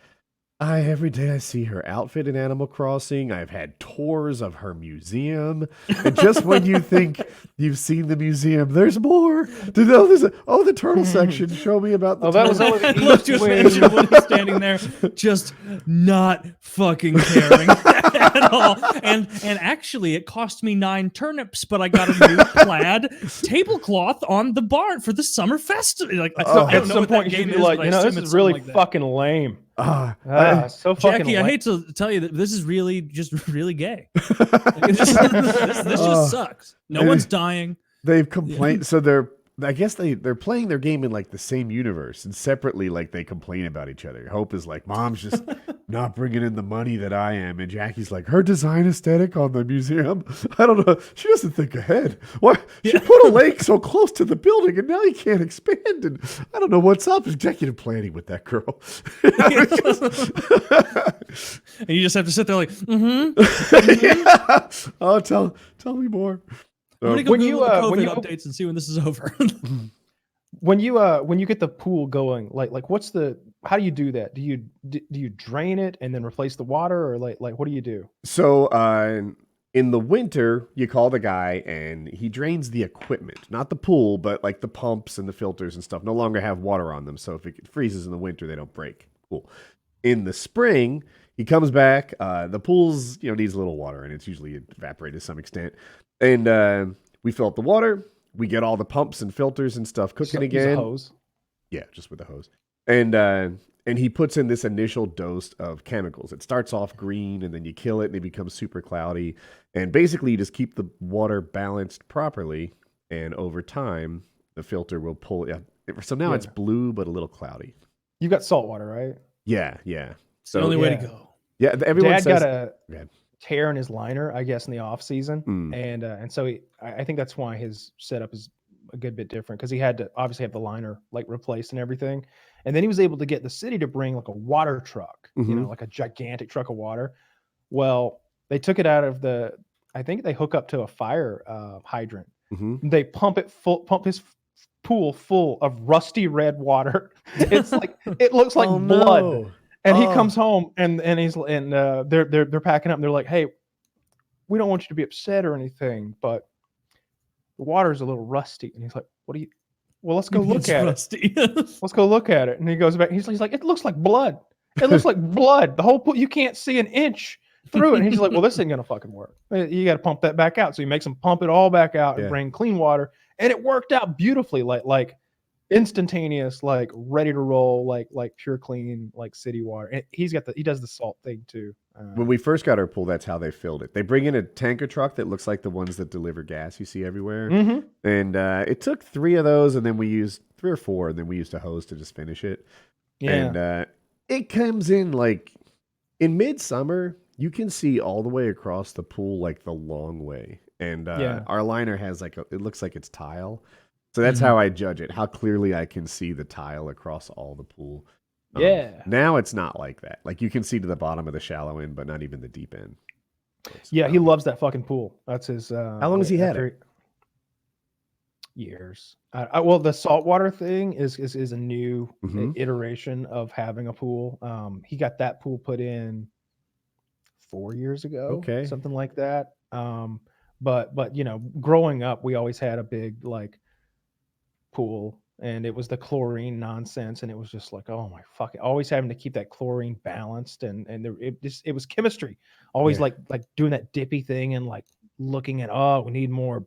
every day I see her outfit in Animal Crossing. I've had tours of her museum, and just when you think you've seen the museum, there's more. The turtle section. Show me about the. That was only the just imagine Woody standing there, just not fucking caring at all. And actually, it cost me 9 turnips, but I got a new plaid tablecloth on the barn for the summer festival. Like at some point, you should be like, this is really fucking lame. So fucking Jackie, I hate to tell you that this is really just really gay. This just sucks. No one's dying. They've complained, so I guess they're playing their game in like the same universe, and separately, like they complain about each other. Hope is like, Mom's just not bringing in the money that I am, and Jackie's like, her design aesthetic on the museum. I don't know. She doesn't think ahead. Why she put a lake so close to the building, and now you can't expand. And I don't know what's up. Executive planning with that girl. And you just have to sit there like, yeah. Oh, tell me more. I'm gonna go Google the COVID updates and see when this is over. when you get the pool going, like how do you do that? Do you drain it and then replace the water, or like what do you do? So in the winter, you call the guy and he drains the equipment, not the pool, but like the pumps and the filters and stuff no longer have water on them. So if it freezes in the winter, they don't break. Cool. In the spring, he comes back. The pool's needs a little water, and it's usually evaporated to some extent. And we fill up the water. We get all the pumps and filters and stuff cooking again. Use a hose. Yeah, just with a hose. And he puts in this initial dose of chemicals. It starts off green, and then you kill it, and it becomes super cloudy. And basically, you just keep the water balanced properly, and over time, the filter will pull. Yeah. So now it's blue, but a little cloudy. You got salt water, right? Yeah. It's the only way to go. Yeah, everyone Dad says. Got a tear in his liner, I guess, in the off season, and so I think that's why his setup is a good bit different, because he had to obviously have the liner like replaced and everything, and then he was able to get the city to bring like a water truck, like a gigantic truck of water. Well, they took it out of I think they hook up to a fire hydrant. They pump his pool full of rusty red water. It's like it looks like blood. No. And he comes home and they're packing up and they're like, hey, we don't want you to be upset or anything, but the water's a little rusty. And he's like, well, let's go look at it. Let's go look at it. And he goes back. He's like, it looks like blood. It looks like blood. The whole pool, you can't see an inch through it. And he's like, well, this ain't going to fucking work. You got to pump that back out. So he makes him pump it all back out and bring clean water. And it worked out beautifully. Like instantaneous, like ready to roll, like pure clean, like city water. And he does the salt thing too. When we first got our pool, that's how they filled it. They bring in a tanker truck that looks like the ones that deliver gas you see everywhere. And it took 3 of those, and then we used 3 or 4, and then we used a hose to just finish it. And it comes in like in midsummer, you can see all the way across the pool, like the long way. And our liner has it looks like it's tile. So that's how I judge it, how clearly I can see the tile across all the pool. Now it's not like that. Like you can see to the bottom of the shallow end, but not even the deep end. Yeah, he loves that fucking pool. That's his. How long has he had it? Years. Well, the saltwater thing is a new iteration of having a pool. He got that pool put in 4 years ago, something like that. But you know, growing up, we always had a big like pool, and it was the chlorine nonsense, and it was just like, oh my fuck, always having to keep that chlorine balanced, and it was chemistry, always like doing that dippy thing and like looking at, oh, we need more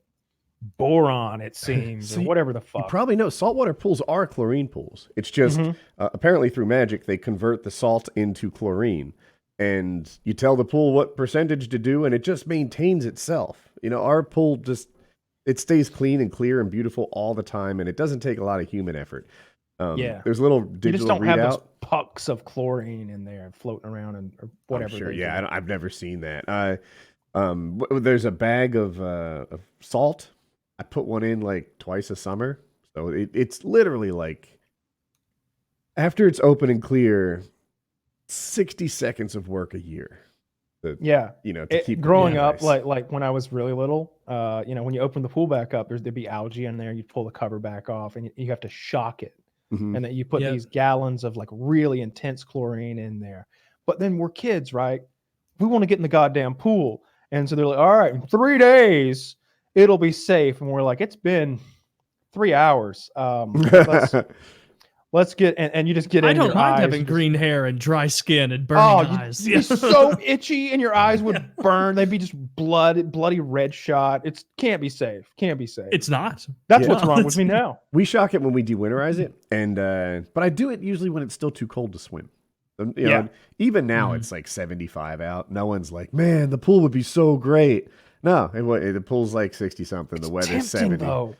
boron, it seems, So or whatever the fuck. You probably know saltwater pools are chlorine pools. It's just apparently through magic they convert the salt into chlorine, and you tell the pool what percentage to do, and it just maintains itself. You know, our pool just it stays clean and clear and beautiful all the time, and it doesn't take a lot of human effort. There's a little digital you just don't readout. have those pucks of chlorine in there floating around or whatever. Oh, sure, yeah, I've never seen that. There's a bag of salt. I put one in like twice a summer. So it's literally like, after it's open and clear, 60 seconds of work a year. To keep growing up, nice. like when I was really little, when you open the pool back up, there'd be algae in there. You pull the cover back off, and you have to shock it, and then you put these gallons of like really intense chlorine in there. But then we're kids, right? We want to get in the goddamn pool, and so they're like, all right, in 3 days it'll be safe, and we're like, it's been 3 hours. Let's get, and you just get in. I don't mind eyes, having green hair and dry skin and burning eyes. You'd be so itchy, and your eyes would burn. They'd be just bloody red shot. It can't be safe. Can't be safe. It's not. That's what's wrong with me now. We shock it when we dewinterize it, and but I do it usually when it's still too cold to swim. Even now it's like 75 out. No one's like, man, the pool would be so great. No, the pool's like 60 something. The weather's 70. Though.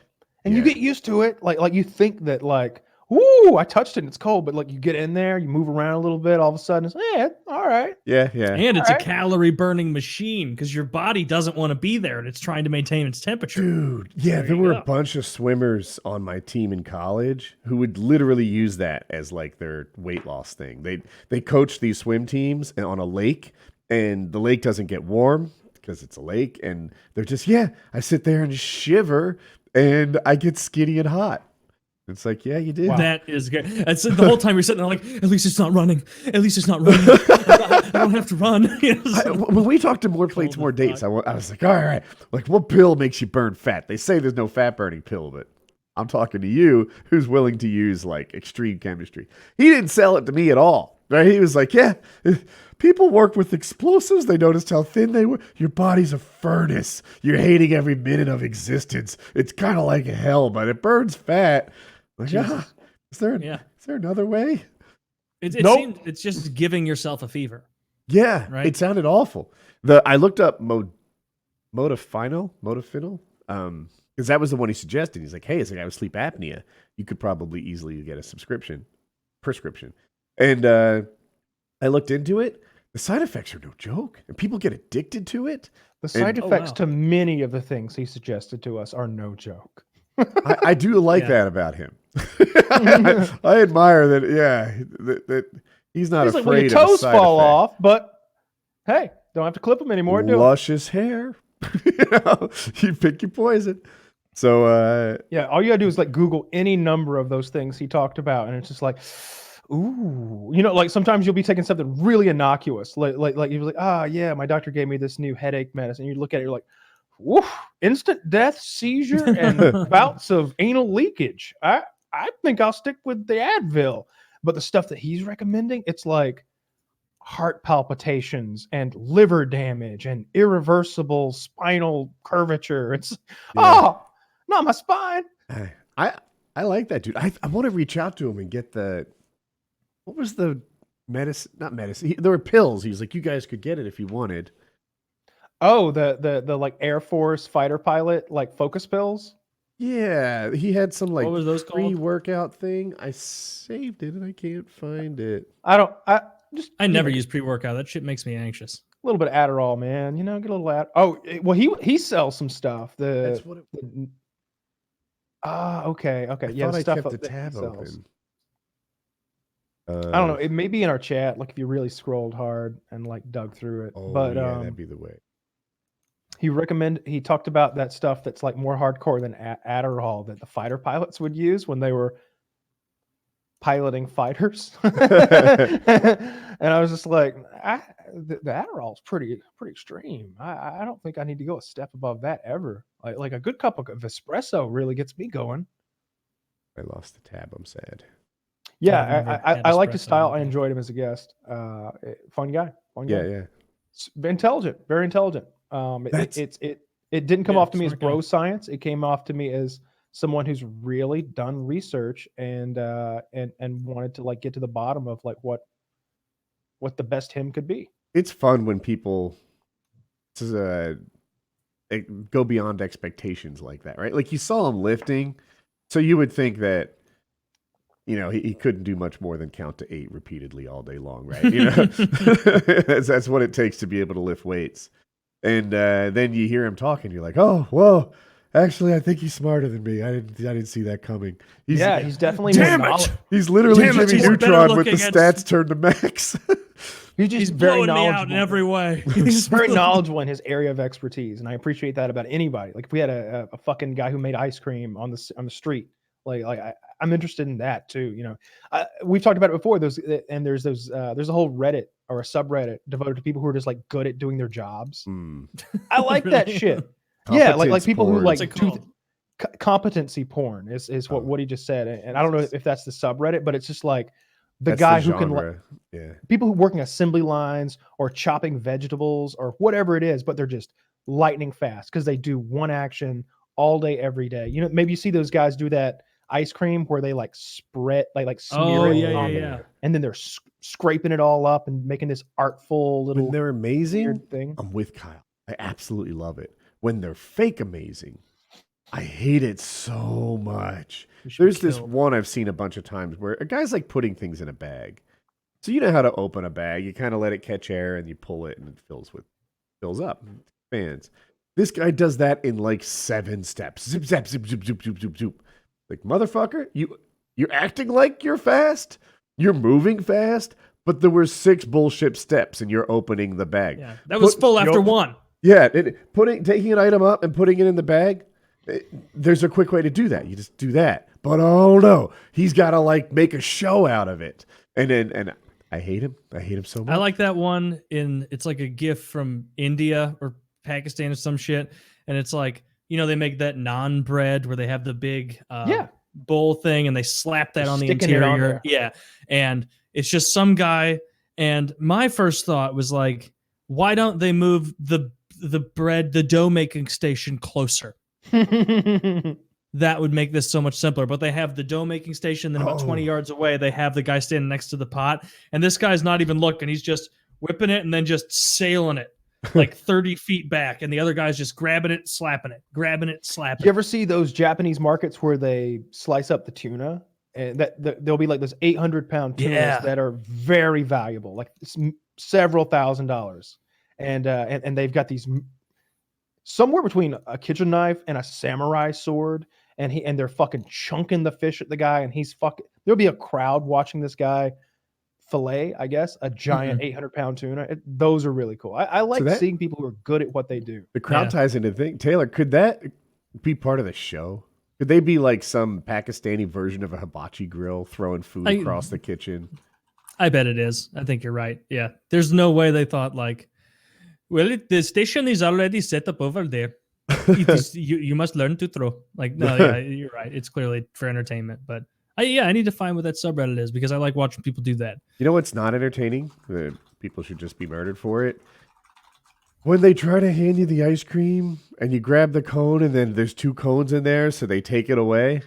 And you get used to it. Like you think that like, ooh, I touched it and it's cold, but like you get in there, you move around a little bit, all of a sudden it's all right. Yeah. And it's a calorie burning machine because your body doesn't want to be there and it's trying to maintain its temperature. Dude, yeah, there were a bunch of swimmers on my team in college who would literally use that as like their weight loss thing. They coach these swim teams on a lake, and the lake doesn't get warm because it's a lake, and they're just, I sit there and shiver and I get skinny and hot. It's like, yeah, you did. Wow. That is good. That's the whole time you're sitting there like, at least it's not running. At least it's not running. I don't have to run. When we talked to More Plates, More Dates, I was like, all right, like what pill makes you burn fat? They say there's no fat burning pill, but I'm talking to you who's willing to use like extreme chemistry. He didn't sell it to me at all. Right? He was like, yeah, people work with explosives. They noticed how thin they were. Your body's a furnace. You're hating every minute of existence. It's kind of like hell, but it burns fat. Like, is there another way? Nope. It's just giving yourself a fever. Yeah, right. It sounded awful. I looked up modafinil, because that was the one he suggested. He's like, hey, as a guy with sleep apnea, you could probably easily get a prescription. And I looked into it. The side effects are no joke, and people get addicted to it. The side effects to many of the things he suggested to us are no joke. I do like that about him. I admire that. That he's not afraid like, when your of toes side fall effect. off, but hey, don't have to clip them anymore. Luscious hair. You pick your poison. So all you gotta do is like Google any number of those things he talked about, and it's just like, ooh, like sometimes you'll be taking something really innocuous, like you're like, my doctor gave me this new headache medicine. You look at it, you're like, woof, instant death, seizure, and bouts of anal leakage. I think I'll stick with the Advil. But the stuff that he's recommending, it's like heart palpitations and liver damage and irreversible spinal curvature. It's not my spine. I like that, dude. I want to reach out to him and get what was the medicine? Not medicine. There were pills. He's like, you guys could get it if you wanted. Oh, the like Air Force fighter pilot, like focus pills? Yeah, he had some like what was those called? Pre-workout thing. I saved it and I can't find it. I never use pre-workout. That shit makes me anxious. A little bit of Adderall, man. Get a little well, he sells some stuff. That's what it okay. I thought I kept the tab open. I don't know. It may be in our chat, like if you really scrolled hard and like dug through it. Oh, But yeah, that'd be the way. he talked about that stuff that's like more hardcore than Adderall that the fighter pilots would use when they were piloting fighters. And I was just like, the Adderall's pretty extreme. I don't think I need to go a step above that ever. Like a good cup of espresso really gets me going. I lost the tab. I'm sad. Yeah, I like his espresso, style. I yeah. enjoyed him as a guest. Fun guy. Yeah. Intelligent, very intelligent. It didn't come off to me as smart guy. bro science. It came off to me as someone who's really done research and wanted to like get to the bottom of like what the best him could be. It's fun when people go beyond expectations like that, right? Like you saw him lifting, so you would think that he couldn't do much more than count to 8 repeatedly all day long, right? That's what it takes to be able to lift weights. And then you hear him talking, you're like, oh, whoa. Actually, I think he's smarter than me. I didn't see that coming. He's definitely damn more it. He's literally Damn it, Jimmy he's Neutron with the better looking stats turned to max. He's blowing very me out knowledgeable in every way. He's very knowledgeable in his area of expertise, and I appreciate that about anybody. Like if we had a fucking guy who made ice cream on the street, I'm interested in that too. We've talked about it before. There's a whole Reddit or a subreddit devoted to people who are just like good at doing their jobs. I like that shit. Yeah, like people who like competency porn is what he just said, and I don't know if that's the subreddit, but it's just like That's guy the who can genre. people who working assembly lines or chopping vegetables or whatever it is, but they're just lightning fast because they do one action all day every day. Maybe you see those guys do that ice cream where they like spread like smear it on yeah. and then they're scraping it all up and making this artful little When they're amazing weird thing. I'm with Kyle. I absolutely love it. When they're fake amazing, I hate it so much. There's this one I've seen a bunch of times where a guy's like putting things in a bag. So you know how to open a bag. You kind of let it catch air and you pull it and it fills up. Fans. This guy does that in like 7 steps. Zip, zap, zip, zip, zip, zip, zip, zip. Like, motherfucker, you're acting like you're fast. You're moving fast, but there were 6 bullshit steps and you're opening the bag. Yeah, that was full after 1. Yeah, taking an item up and putting it in the bag. There's a quick way to do that. You just do that. But oh no, he's got to like make a show out of it. And I hate him. I hate him so much. I like that one it's like a GIF from India or Pakistan or some shit. And it's like, they make that naan bread where they have the big bowl thing and they slap that on the interior. Yeah. And it's just some guy. And my first thought was like, why don't they move the dough making station closer? That would make this so much simpler. But they have the dough making station, then about 20 yards away, they have the guy standing next to the pot. And this guy's not even looking. He's just whipping it and then just sailing it like 30 feet back. And the other guy's just grabbing it, slapping it, grabbing it, slapping it. You ever see those Japanese markets where they slice up the tuna? And there'll be like those 800-pound tunas that are very valuable, like several $1,000s. And they've got these somewhere between a kitchen knife and a samurai sword, and they're fucking chunking the fish at the guy, and there'll be a crowd watching this guy fillet, I guess, a giant 800-pound tuna. Those are really cool. I like seeing people who are good at what they do. The crowd ties into the thing. Taylor, could that be part of the show? Could they be like some Pakistani version of a hibachi grill throwing food across the kitchen? I bet it is. I think you're right. Yeah. There's no way they thought like, well, the station is already set up over there. You must learn to throw. Like, no, yeah, you're right. It's clearly for entertainment. But I need to find what that subreddit is because I like watching people do that. You know what's not entertaining? People should just be murdered for it. When they try to hand you the ice cream and you grab the cone and then there's 2 cones in there, so they take it away.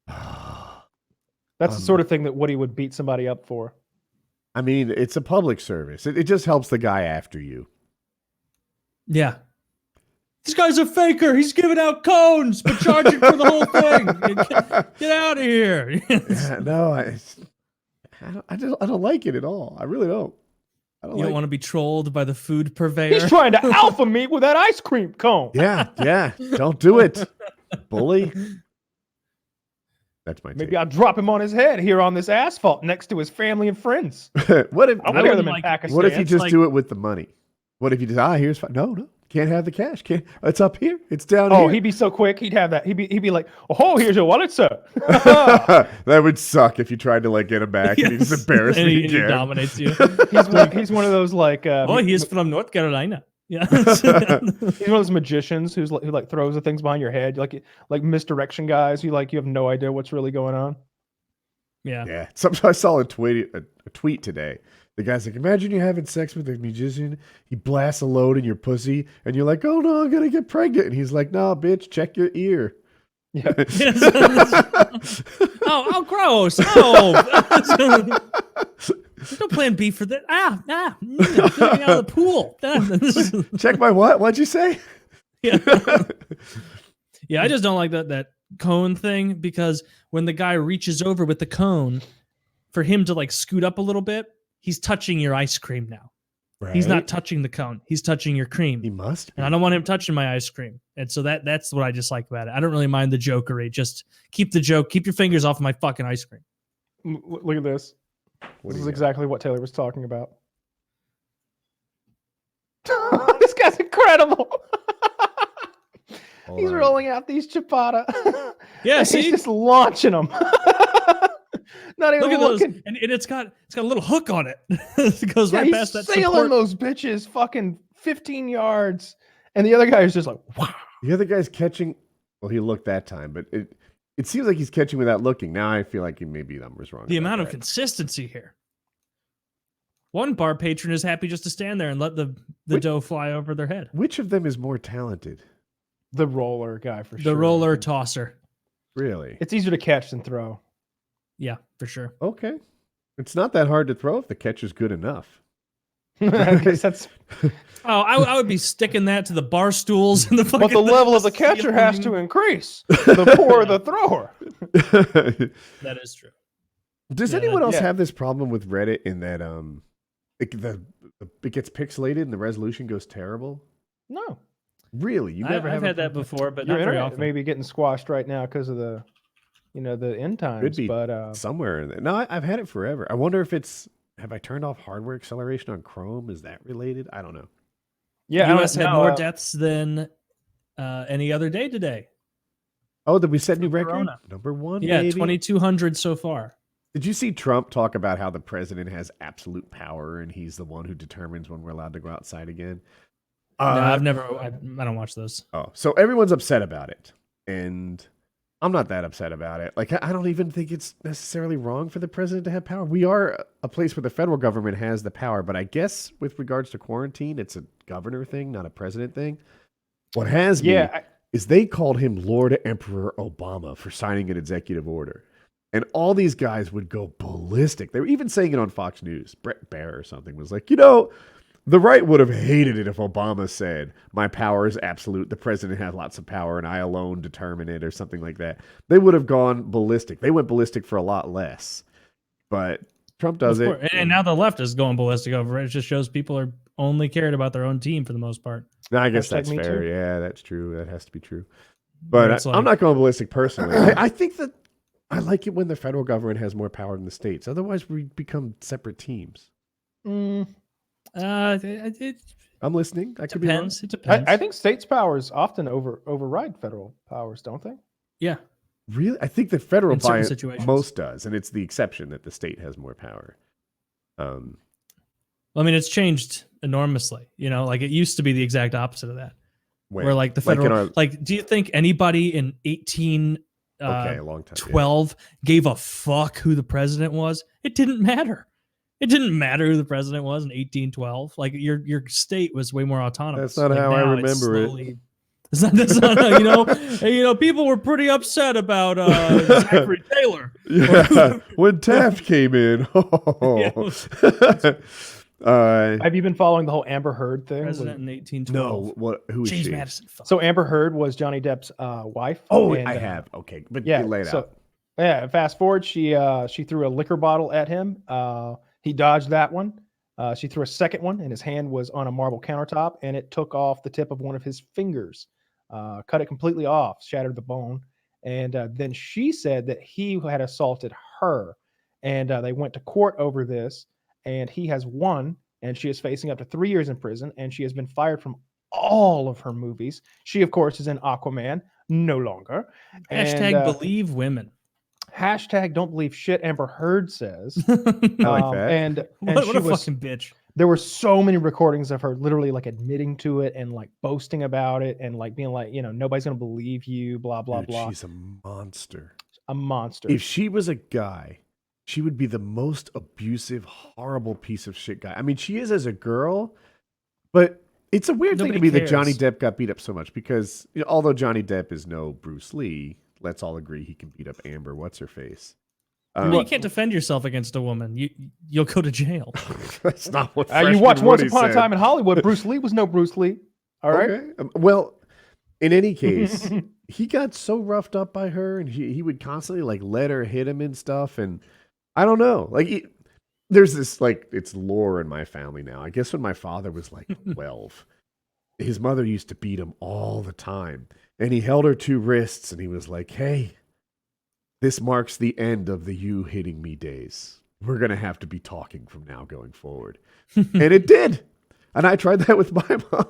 That's the sort of thing that Woody would beat somebody up for. I mean, it's a public service. It just helps the guy after you. Yeah. This guy's a faker. He's giving out cones, but charging for the whole thing. Get out of here. Yeah, no, I don't like it at all. I really don't. You don't want to be trolled by the food purveyor. He's trying to alpha me with that ice cream cone. Yeah. Don't do it, bully. That's my Maybe take. I'll drop him on his head here on this asphalt next to his family and friends. What if I'll wear them in Pakistan. What if you just do it with the money? What if you just here's no, can't have the cash. Can't. It's up here. It's down here. Oh, he'd be so quick. He'd have that. He'd be like, oh, here's your wallet, sir. That would suck if you tried to like get him back and he just embarrassed me he again. dominates you. He's one of those like. Oh, he's from North Carolina. Yeah. He's one of those magicians who throws the things behind your head, like misdirection guys. You have no idea what's really going on. Yeah. Yeah. I saw a tweet today. The guy's like, imagine you're having sex with a musician. He blasts a load in your pussy, and you're like, oh no, I'm gonna get pregnant. And he's like, no, bitch, check your ear. Yeah. Oh, gross. Oh. There's no plan B for that. Getting out of the pool. Check my what? What'd you say? Yeah. Yeah, I just don't like that cone thing, because when the guy reaches over with the cone, for him to like scoot up a little bit, he's touching your ice cream now. Right? He's not touching the cone. He's touching your cream. He must be. And I don't want him touching my ice cream. And so that's what I dislike about it. I don't really mind the jokery. Just keep the joke. Keep your fingers off of my fucking ice cream. Look at this. This is exactly what Taylor was talking about. This guy's incredible. He's rolling out these ciabatta. Yeah, see? He's just launching them. Not even Look at looking. those, and it's got a little hook on it. It goes right past that sailing support. those bitches fucking 15 yards, and the other guy is just like, wow. The other guy's catching. Well, he looked that time, but it seems like he's catching without looking. Now I feel like maybe numbers wrong. The amount of consistency here. One bar patron is happy just to stand there and let the dough fly over their head. Which of them is more talented? The roller guy for sure. The roller tosser. Really? It's easier to catch than throw. Yeah, for sure. Okay. It's not that hard to throw if the catch is good enough. I guess that's. Oh, I would be sticking that to the bar stools and the fucking. But the level of the catcher has to increase. The poorer the thrower. That is true. Does anyone else have this problem with Reddit in that it gets pixelated and the resolution goes terrible? No. Really? You never I've had that before, but your not very internet often. may be getting squashed right now because of the end times. Could be but somewhere in there. No, I've had it forever. I wonder if have I turned off hardware acceleration on Chrome? Is that related? I don't know. Yeah, US had more deaths than any other day today. Oh, did we set new record? Corona. Number one. Yeah, maybe? 2,200 so far. Did you see Trump talk about how the president has absolute power and he's the one who determines when we're allowed to go outside again? No, I don't watch those. Oh, so everyone's upset about it. And I'm not that upset about it. Like, I don't even think it's necessarily wrong for the president to have power. We are a place where the federal government has the power, but I guess with regards to quarantine, it's a governor thing, not a president thing. What has me is they called him Lord Emperor Obama for signing an executive order. And all these guys would go ballistic. They were even saying it on Fox News. Brett Baer or something was like, the right would have hated it if Obama said, my power is absolute. The president has lots of power and I alone determine it or something like that. They would have gone ballistic. They went ballistic for a lot less. But Trump does it. And now the left is going ballistic over it. It just shows people are only cared about their own team for the most part. No, I guess that's fair. Too. Yeah, that's true. That has to be true. But I'm not going ballistic personally. I think that I like it when the federal government has more power than the states. Otherwise, we become separate teams. I'm listening. It depends. It depends. I think states' powers often override federal powers, don't they? Yeah. Really? I think the federal by most does, and it's the exception that the state has more power. I mean, it's changed enormously. Like it used to be the exact opposite of that. Where like the federal, do you think anybody in 1812 gave a fuck who the president was? It didn't matter. It didn't matter who the president was in 1812. Like your state was way more autonomous. That's not how I remember it. That's not people were pretty upset about Zachary Taylor. Yeah, when Taft came in. Have you been following the whole Amber Heard thing? President in 1812. No, who is James she? Madison. So Amber Heard was Johnny Depp's wife. Oh, I have. Okay, but lay it out. Yeah, fast forward. She threw a liquor bottle at him. He dodged that one. She threw a second one, and his hand was on a marble countertop, and it took off the tip of one of his fingers, cut it completely off, shattered the bone. And then she said that he had assaulted her. And they went to court over this. And he has won. And she is facing up to 3 years in prison. And she has been fired from all of her movies. She, of course, is in Aquaman. No longer. Hashtag believe women. Hashtag don't believe shit Amber Heard says. I like that. And What a fucking bitch. There were so many recordings of her literally like admitting to it and like boasting about it and like being like, nobody's going to believe you, blah, blah, Dude, blah. she's a monster. A monster. If she was a guy, she would be the most abusive, horrible piece of shit guy. I mean, she is as a girl, but it's a weird thing to me that Johnny Depp got beat up so much because although Johnny Depp is no Bruce Lee, let's all agree he can beat up Amber. What's her face? You can't defend yourself against a woman. You'll go to jail. That's not what you watch Once Upon a Time in Hollywood. Bruce Lee was no Bruce Lee. All right. Okay. Well, in any case, he got so roughed up by her, and he would constantly like let her hit him and stuff. And I don't know, like there's this like it's lore in my family now. I guess when my father was like 12, his mother used to beat him all the time, and he held her two wrists, and he was like, "Hey. This marks the end of the you hitting me days. We're going to have to be talking from now going forward." And it did. And I tried that with my mom.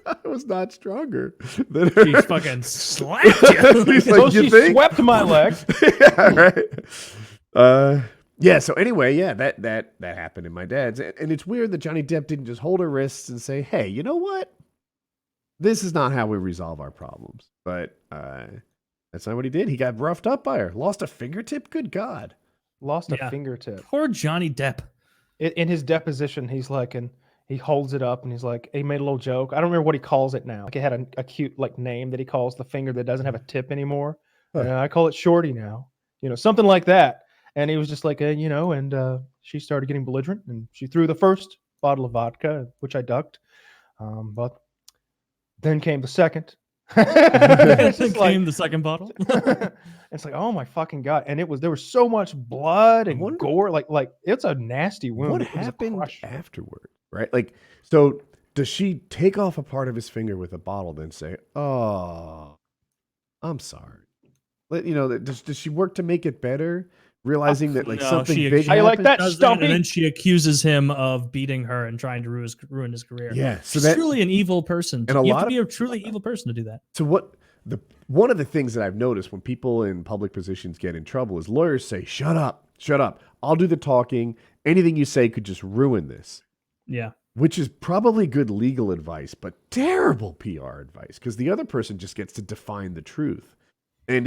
I was not stronger than her. She fucking slapped you. He's so she swept my legs. Yeah, right. Yeah, so anyway, yeah, that happened in my dad's. And it's weird that Johnny Depp didn't just hold her wrists and say, "Hey, you know what? This is not how we resolve our problems." But that's not what he did. He got roughed up by her. Lost a fingertip? Good God. Lost a fingertip. Poor Johnny Depp. In his deposition, he's like, and he holds it up and he's like, he made a little joke. I don't remember what he calls it now. Like it had a cute like name that he calls the finger that doesn't have a tip anymore. I call it Shorty now. Something like that. And he was just like, and she started getting belligerent and she threw the first bottle of vodka, which I ducked. But then came the second. Came the second bottle. It's like, oh my fucking God. And there was so much blood and gore. Like it's a nasty wound. What happened afterward? Right? Like, so does she take off a part of his finger with a bottle, then say, "Oh, I'm sorry"? Does she work to make it better? Realizing that something big happened? I like that, Stumpy. And then she accuses him of beating her and trying to ruin his career. Yeah, so she's truly an evil person. And you have to be a truly evil person to do that. So one of the things that I've noticed when people in public positions get in trouble is lawyers say, "Shut up, shut up. I'll do the talking. Anything you say could just ruin this." Yeah. Which is probably good legal advice, but terrible PR advice because the other person just gets to define the truth. And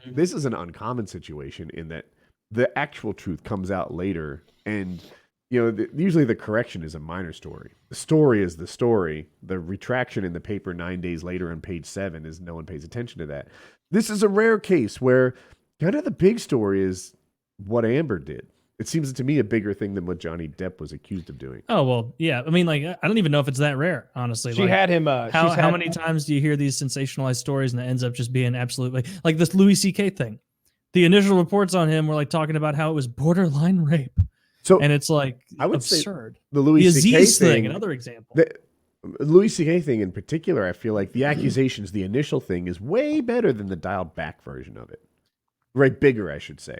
this is an uncommon situation in that the actual truth comes out later, and usually the correction is a minor story. The story is the story. The retraction in the paper 9 days later on page 7 is no one pays attention to that. This is a rare case where kind of the big story is what Amber did. It seems to me a bigger thing than what Johnny Depp was accused of doing. Oh, well, yeah. I mean, like, I don't even know if it's that rare, honestly. She had him. How many times do you hear these sensationalized stories and it ends up just being absolutely like this Louis C.K. thing? The initial reports on him were like talking about how it was borderline rape. And it's like I would absurd. Say the Louis C.K. thing, another example. The Louis C.K. thing in particular, I feel like the accusations, the initial thing is way better than the dialed back version of it. Right, bigger, I should say.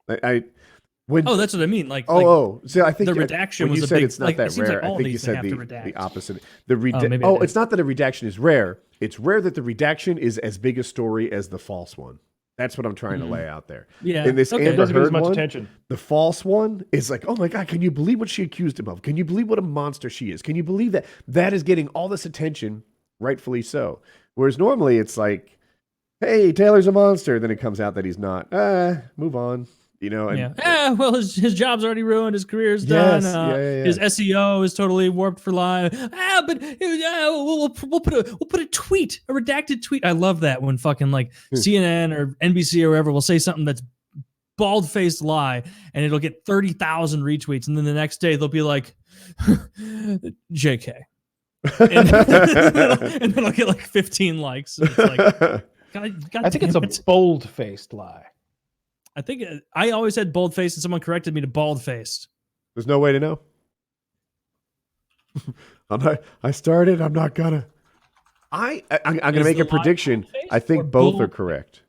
That's what I mean. So I think the redaction when was you said it's not that rare. I think you said the opposite. It's not that a redaction is rare. It's rare that the redaction is as big a story as the false one. That's what I'm trying to lay out there. Yeah. In this Amber doesn't get as Heard much attention. The false one is like, oh my God, can you believe what she accused him of? Can you believe what a monster she is? Can you believe that that is getting all this attention, rightfully so? Whereas normally it's like, hey, Taylor's a monster. Then it comes out that he's not. Move on. Well, his job's already ruined. His career's done. His SEO is totally warped for life. But we'll put a tweet, a redacted tweet. I love that when fucking like CNN or NBC or whoever will say something that's bald-faced lie, and it'll get 30,000 retweets, and then the next day they'll be like, JK. and then I'll get like 15 likes. It's like, God I think it's a bold-faced lie. I think I always had bold faced, and someone corrected me to bald faced. There's no way to know. I started. I'm not gonna. I'm gonna make a prediction. I think both are correct.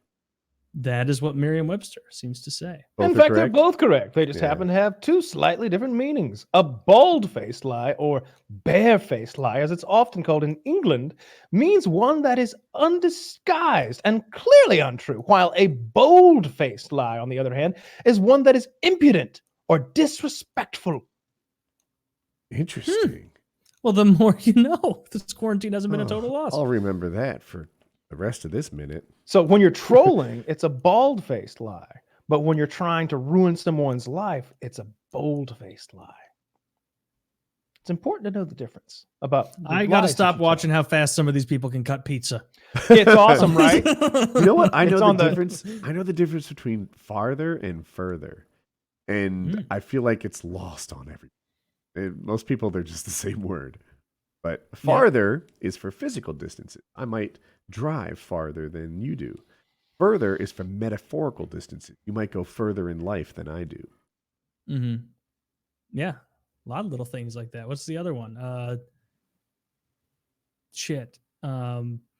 That is what Merriam-Webster seems to say. In Both are fact, they're correct? both correct. They just Yeah. happen to have two slightly different meanings. A bald-faced lie, or bare-faced lie, as it's often called in England, means one that is undisguised and clearly untrue, while a bold-faced lie, on the other hand, is one that is impudent or disrespectful. Interesting. Well, the more you know. This quarantine hasn't been a total loss. I'll remember that for the rest of this minute. So when you're trolling, it's a bald-faced lie. But when you're trying to ruin someone's life, it's a bold-faced lie. It's important to know the difference about. I got to stop watching how fast some of these people can cut pizza. It's awesome, right? You know what? I It's know on the the- difference. I know the difference between farther and further, and I feel like it's lost on everyone. Most people, they're just the same word. But farther is for physical distances. I might drive farther than you do. Further is for metaphorical distances. You might go further in life than I do. Mm-hmm. Yeah, a lot of little things like that. What's the other one?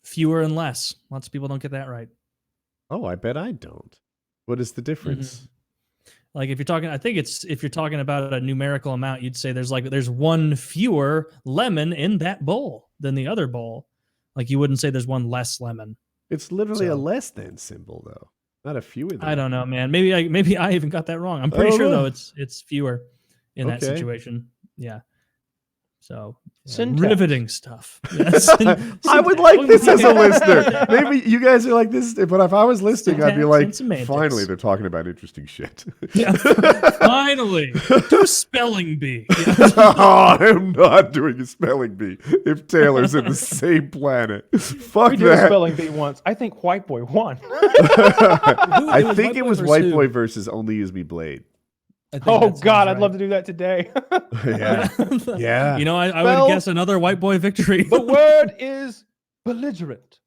Fewer and less. Lots of people don't get that right. Oh, I bet I don't. What is the difference? Like if you're talking, I think it's if you're talking about a numerical amount, you'd say there's one fewer lemon in that bowl than the other bowl. Like you wouldn't say there's one less lemon. It's literally a So- less than symbol, though. Not a fewer than. I don't know, man. Maybe I even got that wrong. I'm pretty don't sure know. though it's fewer in that Okay. situation. Yeah. So Syntax. riveting stuff. Yes. I would like this as a listener. Maybe you guys are like this, but if I was listening, I'd be Syntax like, and semantics. finally, they're talking about interesting shit. Yeah. Finally, do spelling bee. Yeah. Oh, I'm not doing a spelling bee if Taylor's in the same planet. Fuck We did a that. spelling bee once. I think White Boy won. I think it was White versus Boy who? versus Only Use Me Blade. I think Oh that sounds God, I'd right. love to do that today. Yeah. Yeah. You know, I Well, would guess another white boy victory. The word is belligerent.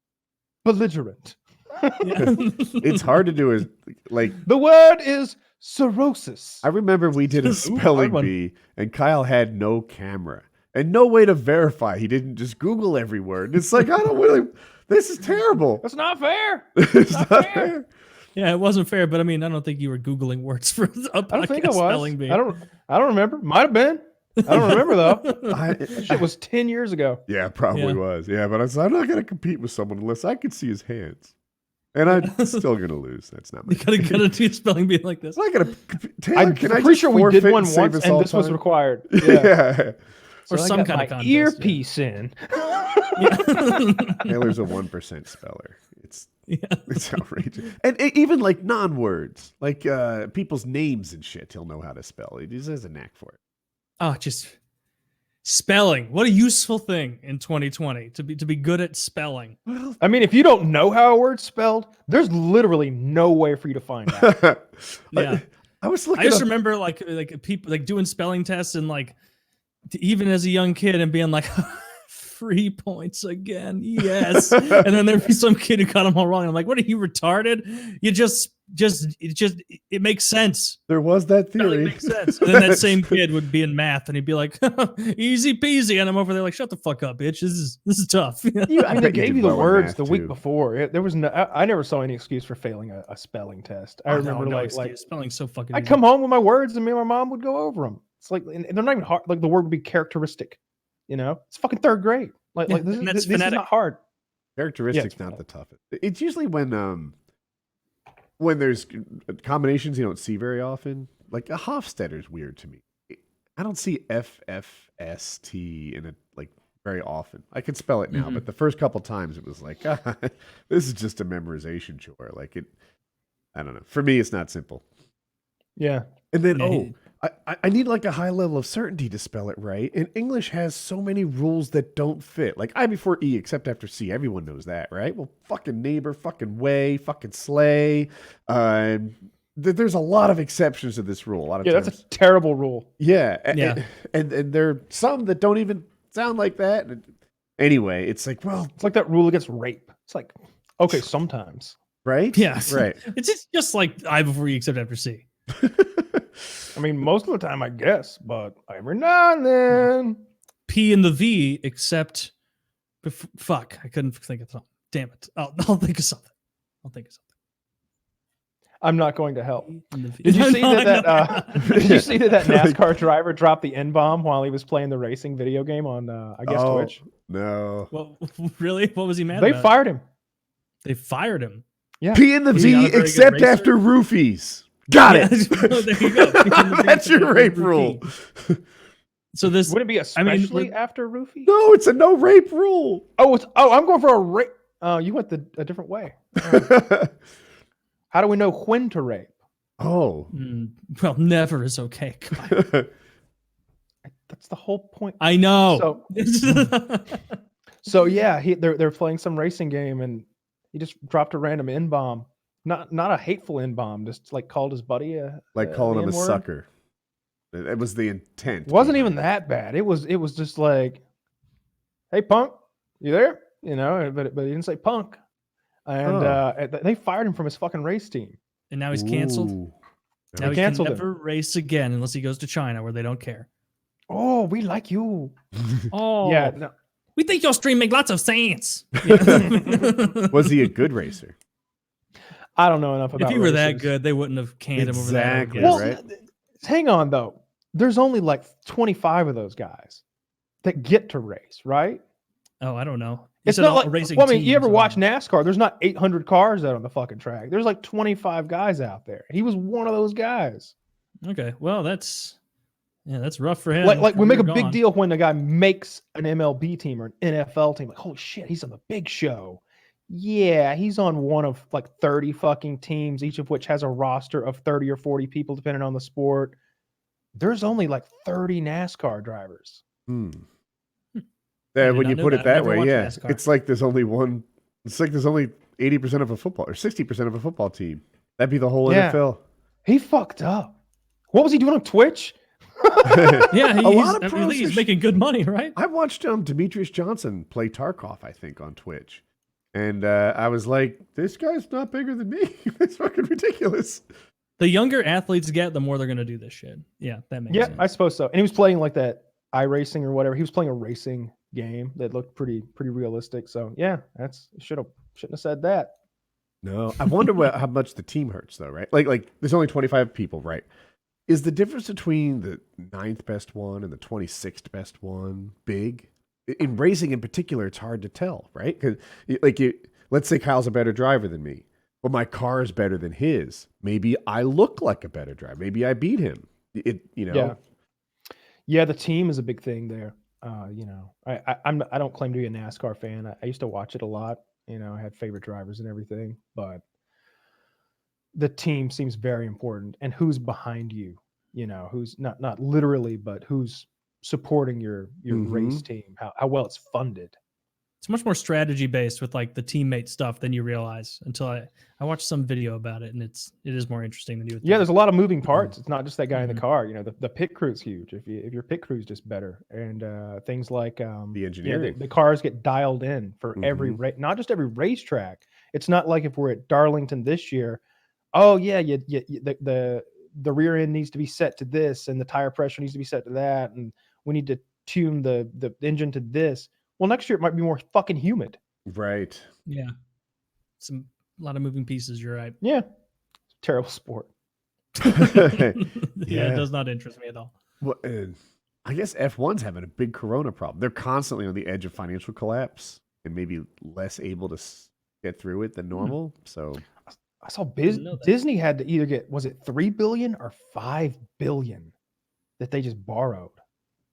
Belligerent. It's hard to do as like The word is cirrhosis. I remember we did a Ooh, spelling hard one. bee and Kyle had no camera and no way to verify. He didn't just Google every word. It's like, I don't really, this is terrible. That's not fair. It's not not fair. fair. Yeah, it wasn't fair, but I mean, I don't think you were Googling words for a I don't think it podcast was. spelling bee. I don't remember. Might have been. I don't remember though. That Shit was 10 years ago. yeah, probably Yeah. was. Yeah, but I'm not going to compete with someone unless I can see his hands. And I'm still going to lose. That's not my You gotta do spelling bee like this. I'm not going to. Taylor, I'm can I pretty just sure we did forfeit one save once us and all this was time? required. Yeah. Or So I some got kind my of contest. yeah. earpiece in. Taylor's a 1% speller. Yeah. It's outrageous. And even like non-words, like people's names and shit, he'll know how to spell. He just has a knack for it. Oh, just spelling. What a useful thing in 2020 to be good at spelling. Well, I mean, if you don't know how a word's spelled, there's literally no way for you to find out. Yeah. I was I looking just up. remember like people like doing spelling tests and like even as a young kid and being like 3 points again, yes. And then there'd be some kid who got them all wrong. And I'm like, what are you retarded? You it makes sense. There was that Spelling theory. makes sense. And then that same kid would be in math and he'd be like, easy peasy. And I'm over there like, shut the fuck up, bitch. This is tough. I mean, they bet you gave did you the well in words math, the week too. before. There was no. I never saw any excuse for failing a spelling test. I remember no like excuse. Spelling's so fucking I'd easy. come home with my words and me and my mom would go over them. It's like, and they're not even hard. Like the word would be characteristic. You know, it's fucking third grade. Like, Yeah, like this, and is, that's this is phonetic. not hard. Characteristics Yeah, not the toughest. It's usually when there's combinations you don't see very often. Like a Hofstadter's weird to me. I don't see FFST in it like very often. I can spell it now, Mhm. but the first couple times it was like, this is just a memorization chore. Like it, I don't know. For me, it's not simple. Yeah. And then, Yeah. I need like a high level of certainty to spell it right. And English has so many rules that don't fit. Like I before E, except after C. Everyone knows that, right? Well, fucking neighbor, fucking way, fucking sleigh. There's a lot of exceptions to this rule. A lot of Yeah, times. that's a terrible rule. Yeah. Yeah. And there are some that don't even sound like that. Anyway, it's like, well, It's like that rule against rape. It's like, okay, sometimes. right? Yes. Right. It's just like I before you except after C. I mean, most of the time, I guess, but every now and then. P and the V except fuck. I couldn't think of something. Damn it. I'll think of something. I'm not going to help. Did Did you see that did you see that NASCAR driver dropped the N-bomb while he was playing the racing video game on I guess Twitch? No. Well, really? What was he mad They about? fired him. They fired him. Yeah. P in the Was he not V a very good except racer? after roofies. Got Yeah, it. well, there you go. That's your rape rule. So this Would it be especially we're- after roofie? No, it's a no rape rule. Oh, I'm going for a rape. Oh, you went a different way. How do we know when to rape? Oh. well, never is okay. God. That's the whole point. I know. So yeah, they're playing some racing game and he just dropped a random N-bomb. Not a hateful N-bomb, just like called his buddy Like calling him a N-word. sucker. It was the intent. Wasn't even that bad. It was just like, hey punk, you there? You know, but he didn't say punk. And they fired him from his fucking race team. and now he's canceled. Ooh. Now he canceled can him. never race again unless he goes to China where they don't care. Oh, we like you. Oh, Yeah, no. We think your stream make lots of sense. Was he a good racer? I don't know enough about If he were that races. good, they wouldn't have canned him over that. Exactly. Well, right? hang on though. There's only like 25 of those guys that get to race, right? Oh, I don't know. You It's said not all like racing well, I mean, you teams, ever I watch don't know. NASCAR? There's not 800 cars out on the fucking track. There's like 25 guys out there. He was one of those guys. Okay, well, that's rough for him. Like we make a You're big gone. deal when a guy makes an MLB team or an NFL team. Like, holy shit, he's on the big show. Yeah, he's on one of like 30 fucking teams, each of which has a roster of 30 or 40 people, depending on the sport. There's only like 30 NASCAR drivers. Hmm. I Yeah, did when not you know put that. it I've that never way, watched yeah. NASCAR. It's like there's only 80% of a football or 60% of a football team. That'd be the whole Yeah. NFL. He fucked up. What was he doing on Twitch? Yeah, A lot of I pros think he's are- making good money, right? I watched Demetrius Johnson play Tarkov, I think, on Twitch. And I was like, this guy's not bigger than me. It's fucking ridiculous. The younger athletes get, the more they're going to do this shit. Yeah, that makes Yeah, sense. I suppose so. And he was playing like that iRacing or whatever. He was playing a racing game that looked pretty realistic. So yeah, shouldn't have said that. No, I wonder how much the team hurts, though, right? Like there's only 25 people, right? Is the difference between the 9th best one and the 26th best one big? In racing in particular, it's hard to tell, right? Because let's say Kyle's a better driver than me. Well, my car is better than his. Maybe I look like a better driver. Maybe I beat him. Yeah, the team is a big thing there. I don't claim to be a NASCAR fan. I used to watch it a lot. I had favorite drivers and everything, but the team seems very important. And who's behind you? Who's not literally, but who's supporting your race team? How well it's funded. It's much more strategy based with like the teammate stuff than you realize until I watched some video about it, and it is more interesting than you would think. Yeah, there's a lot of moving parts. It's not just that guy in the car. The pit crew's huge. If your pit crew's just better, and things like the engineering, the cars get dialed in for every race, not just every racetrack. It's not like if we're at Darlington this year. Oh yeah, the rear end needs to be set to this, and the tire pressure needs to be set to that, and we need to tune the engine to this. Well, next year it might be more fucking humid. right? Yeah, a lot of moving pieces. You're right. Yeah, terrible sport. Yeah, it does not interest me at all. Well, I guess F1's having a big Corona problem. They're constantly on the edge of financial collapse and maybe less able to get through it than normal. So I saw Didn't know that. Disney had to either get, was it 3 billion or 5 billion that they just borrowed.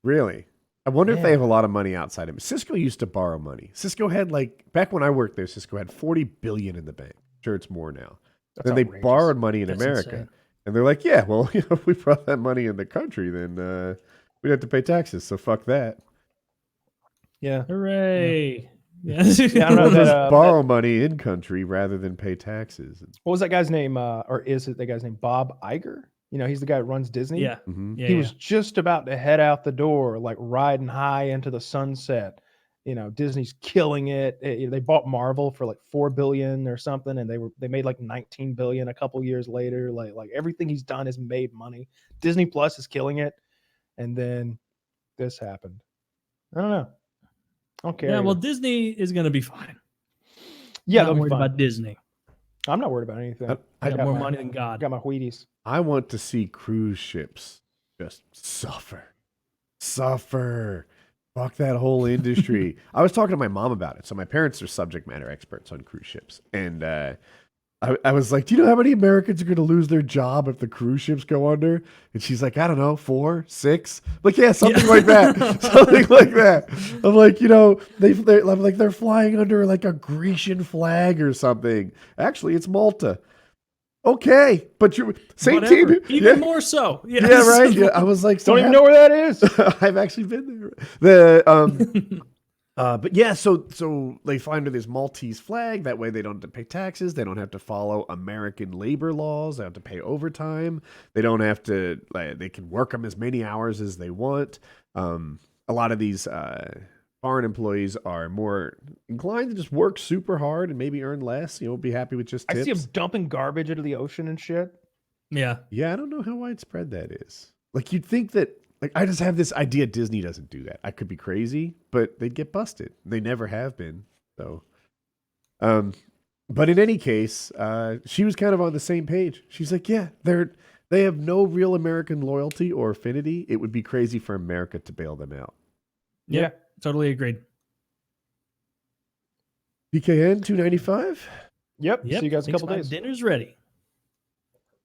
really, I wonder if Yeah. they have a lot of money outside of it. Cisco used to borrow money. Cisco had back when I worked there, Cisco had 40 billion in the bank. Sure, it's more now. That's Then they outrageous. borrowed money in That's America. insane. And they're like, yeah, well, if we brought that money in the country, then we'd have to pay taxes. So fuck that. Yeah. Hooray! Yeah, Yeah, I don't know We'll that, just borrow money in country rather than pay taxes. What was that guy's name? Or is it that guy's name? Bob Iger? He's the guy that runs Disney. yeah, Mhm. yeah. He was just about to head out the door, like riding high into the sunset. Disney's killing it. They bought Marvel for like 4 billion or something, and they made like 19 billion a couple years later. Like everything he's done has made money. Disney Plus is killing it, and then this happened. I don't know. I don't care. Yeah, well, Disney is going to be fine. yeah, Not they'll be worried fine. about Disney. I'm not worried about anything. I got more my- money than God. Got my Wheaties. I want to see cruise ships just suffer. Fuck that whole industry. I was talking to my mom about it. So my parents are subject matter experts on cruise ships. And I was like, do you know how many Americans are going to lose their job if the cruise ships go under? And she's like, I don't know, 4, 6. I'm like, yeah, something like that. Something like that. I'm like, you know, they're flying under like a Grecian flag or something. Actually, it's Malta. Okay, but you same Whatever. team. Even more so. Yes. Yeah, right. Yeah, I was like, so Don't even know where that is. I've actually been there. But yeah, so they fly under this Maltese flag. That way, they don't have to pay taxes. They don't have to follow American labor laws. They have to pay overtime. They don't have to. They can work them as many hours as they want. A lot of these foreign employees are more inclined to just work super hard and maybe earn less. You know, be happy with just tips. I see them dumping garbage into the ocean and shit. Yeah. Yeah, I don't know how widespread that is. Like, you'd think that. Like, I just have this idea Disney doesn't do that. I could be crazy, but they'd get busted. They never have been. So, but in any case, she was kind of on the same page. She's like, yeah, they have no real American loyalty or affinity. It would be crazy for America to bail them out. Yeah. Totally agreed. PKN 295. Yep. Yep. See you guys in a Thanks, couple my days. Dinner's ready.